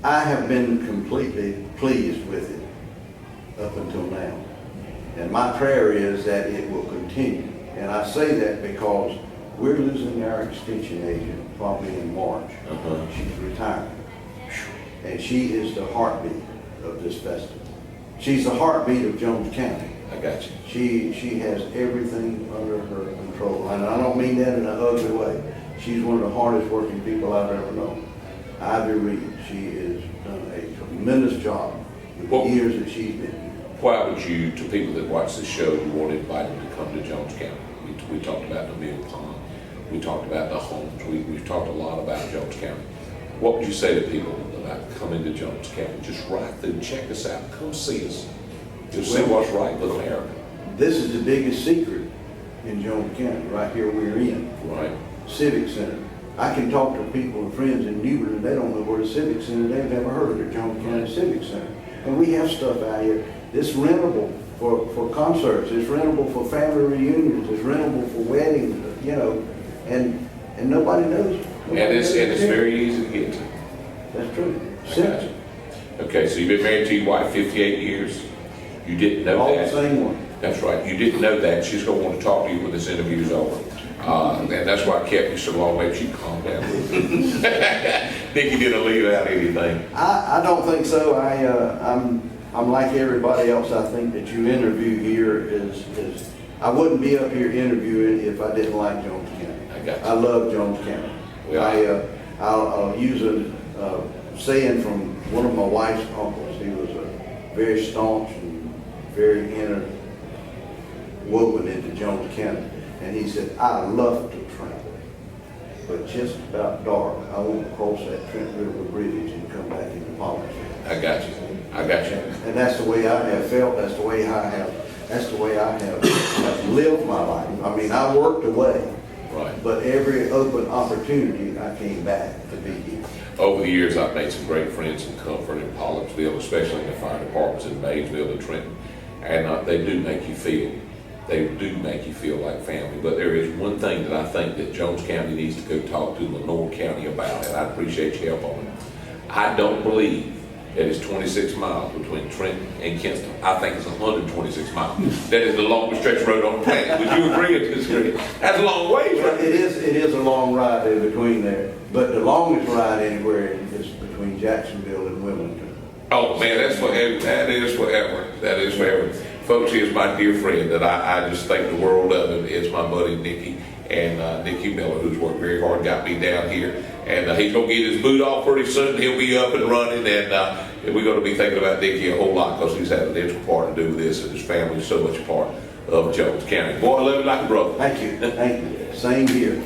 [SPEAKER 5] I have been completely pleased with it up until now. And my prayer is that it will continue. And I say that because we're losing our extension agent probably in March. She's retiring. And she is the heartbeat of this festival. She's the heartbeat of Jones County.
[SPEAKER 1] I got you.
[SPEAKER 5] She has everything under her control. And I don't mean that in an ugly way. She's one of the hardest working people I've ever known. Ivy Reed, she has done a tremendous job with
[SPEAKER 1] Well,
[SPEAKER 5] the years that she's been here.
[SPEAKER 1] Why would you, to people that watch this show, you want to invite them to come to Jones County? We talked about the mill pond. We talked about the homes. We've talked a lot about Jones County. What would you say to people about coming to Jones County? Just ride through, check us out, come see us. You'll see what's right with America.
[SPEAKER 5] This is the biggest secret in Jones County, right here we're in.
[SPEAKER 1] Right.
[SPEAKER 5] Civic Center. I can talk to people and friends in Newbern and they don't know where the Civic Center, they've never heard of the Jones County Civic Center. And we have stuff out here. It's rentable for concerts, it's rentable for family reunions, it's rentable for weddings, you know, and nobody knows.
[SPEAKER 1] And it's very easy to get to.
[SPEAKER 5] That's true.
[SPEAKER 1] I got
[SPEAKER 5] Simple.
[SPEAKER 1] you. Okay, so you've been married to your wife 58 years. You didn't know
[SPEAKER 5] All the
[SPEAKER 1] that.
[SPEAKER 5] same one.
[SPEAKER 1] That's right. You didn't know that. She's going to want to talk to you when this interview is over. And that's why I kept you so long. Maybe she'd calm down a little bit. Nikki didn't leave out anything.
[SPEAKER 5] I don't think so. I'm like everybody else. I think that you interview here is I wouldn't be up here interviewing if I didn't like Jones County.
[SPEAKER 1] I got you.
[SPEAKER 5] I love Jones County.
[SPEAKER 1] Yeah.
[SPEAKER 5] I'll use a saying from one of my wife's uncles. He was a very staunch and very interwoven into Jones County. And he said, I love to travel, but just about dark, I want to cross that Trent River Bridge and come back into Pollardville.
[SPEAKER 1] I got you. I got you.
[SPEAKER 5] And that's the way I have felt, that's the way I have lived my life. I mean, I worked away,
[SPEAKER 1] Right.
[SPEAKER 5] but every open opportunity, I came back to be here.
[SPEAKER 1] Over the years, I've made some great friends in Comfort and Pollardville, especially in the fire departments in Maysville and Trenton. And they do make you feel like family. But there is one thing that I think that Jones County needs to go talk to Lenore County about, and I appreciate your help on it. I don't believe that it's 26 miles between Trenton and Kinston. I think it's 126 miles. That is the longest stretch of road on the planet. Would you agree or disagree? That's a long ways,
[SPEAKER 5] Well,
[SPEAKER 1] right?
[SPEAKER 5] it is a long ride in between there, but the longest ride anywhere is between Jacksonville and Wilmington.
[SPEAKER 1] Oh man, that's forever. That is forever. That is forever. Folks, here's my dear friend that I just think the world of him is my buddy Nikki. and Nicky Miller, who's worked very hard, got me down here. And he's going to get his boot off pretty soon. He'll be up and running, and we're going to be thinking about Nicky a whole lot because he's had an integral part to do with this, and his family is so much a part of Jones County. Boy, I love you like a brother.
[SPEAKER 5] Thank you, thank you. Same here.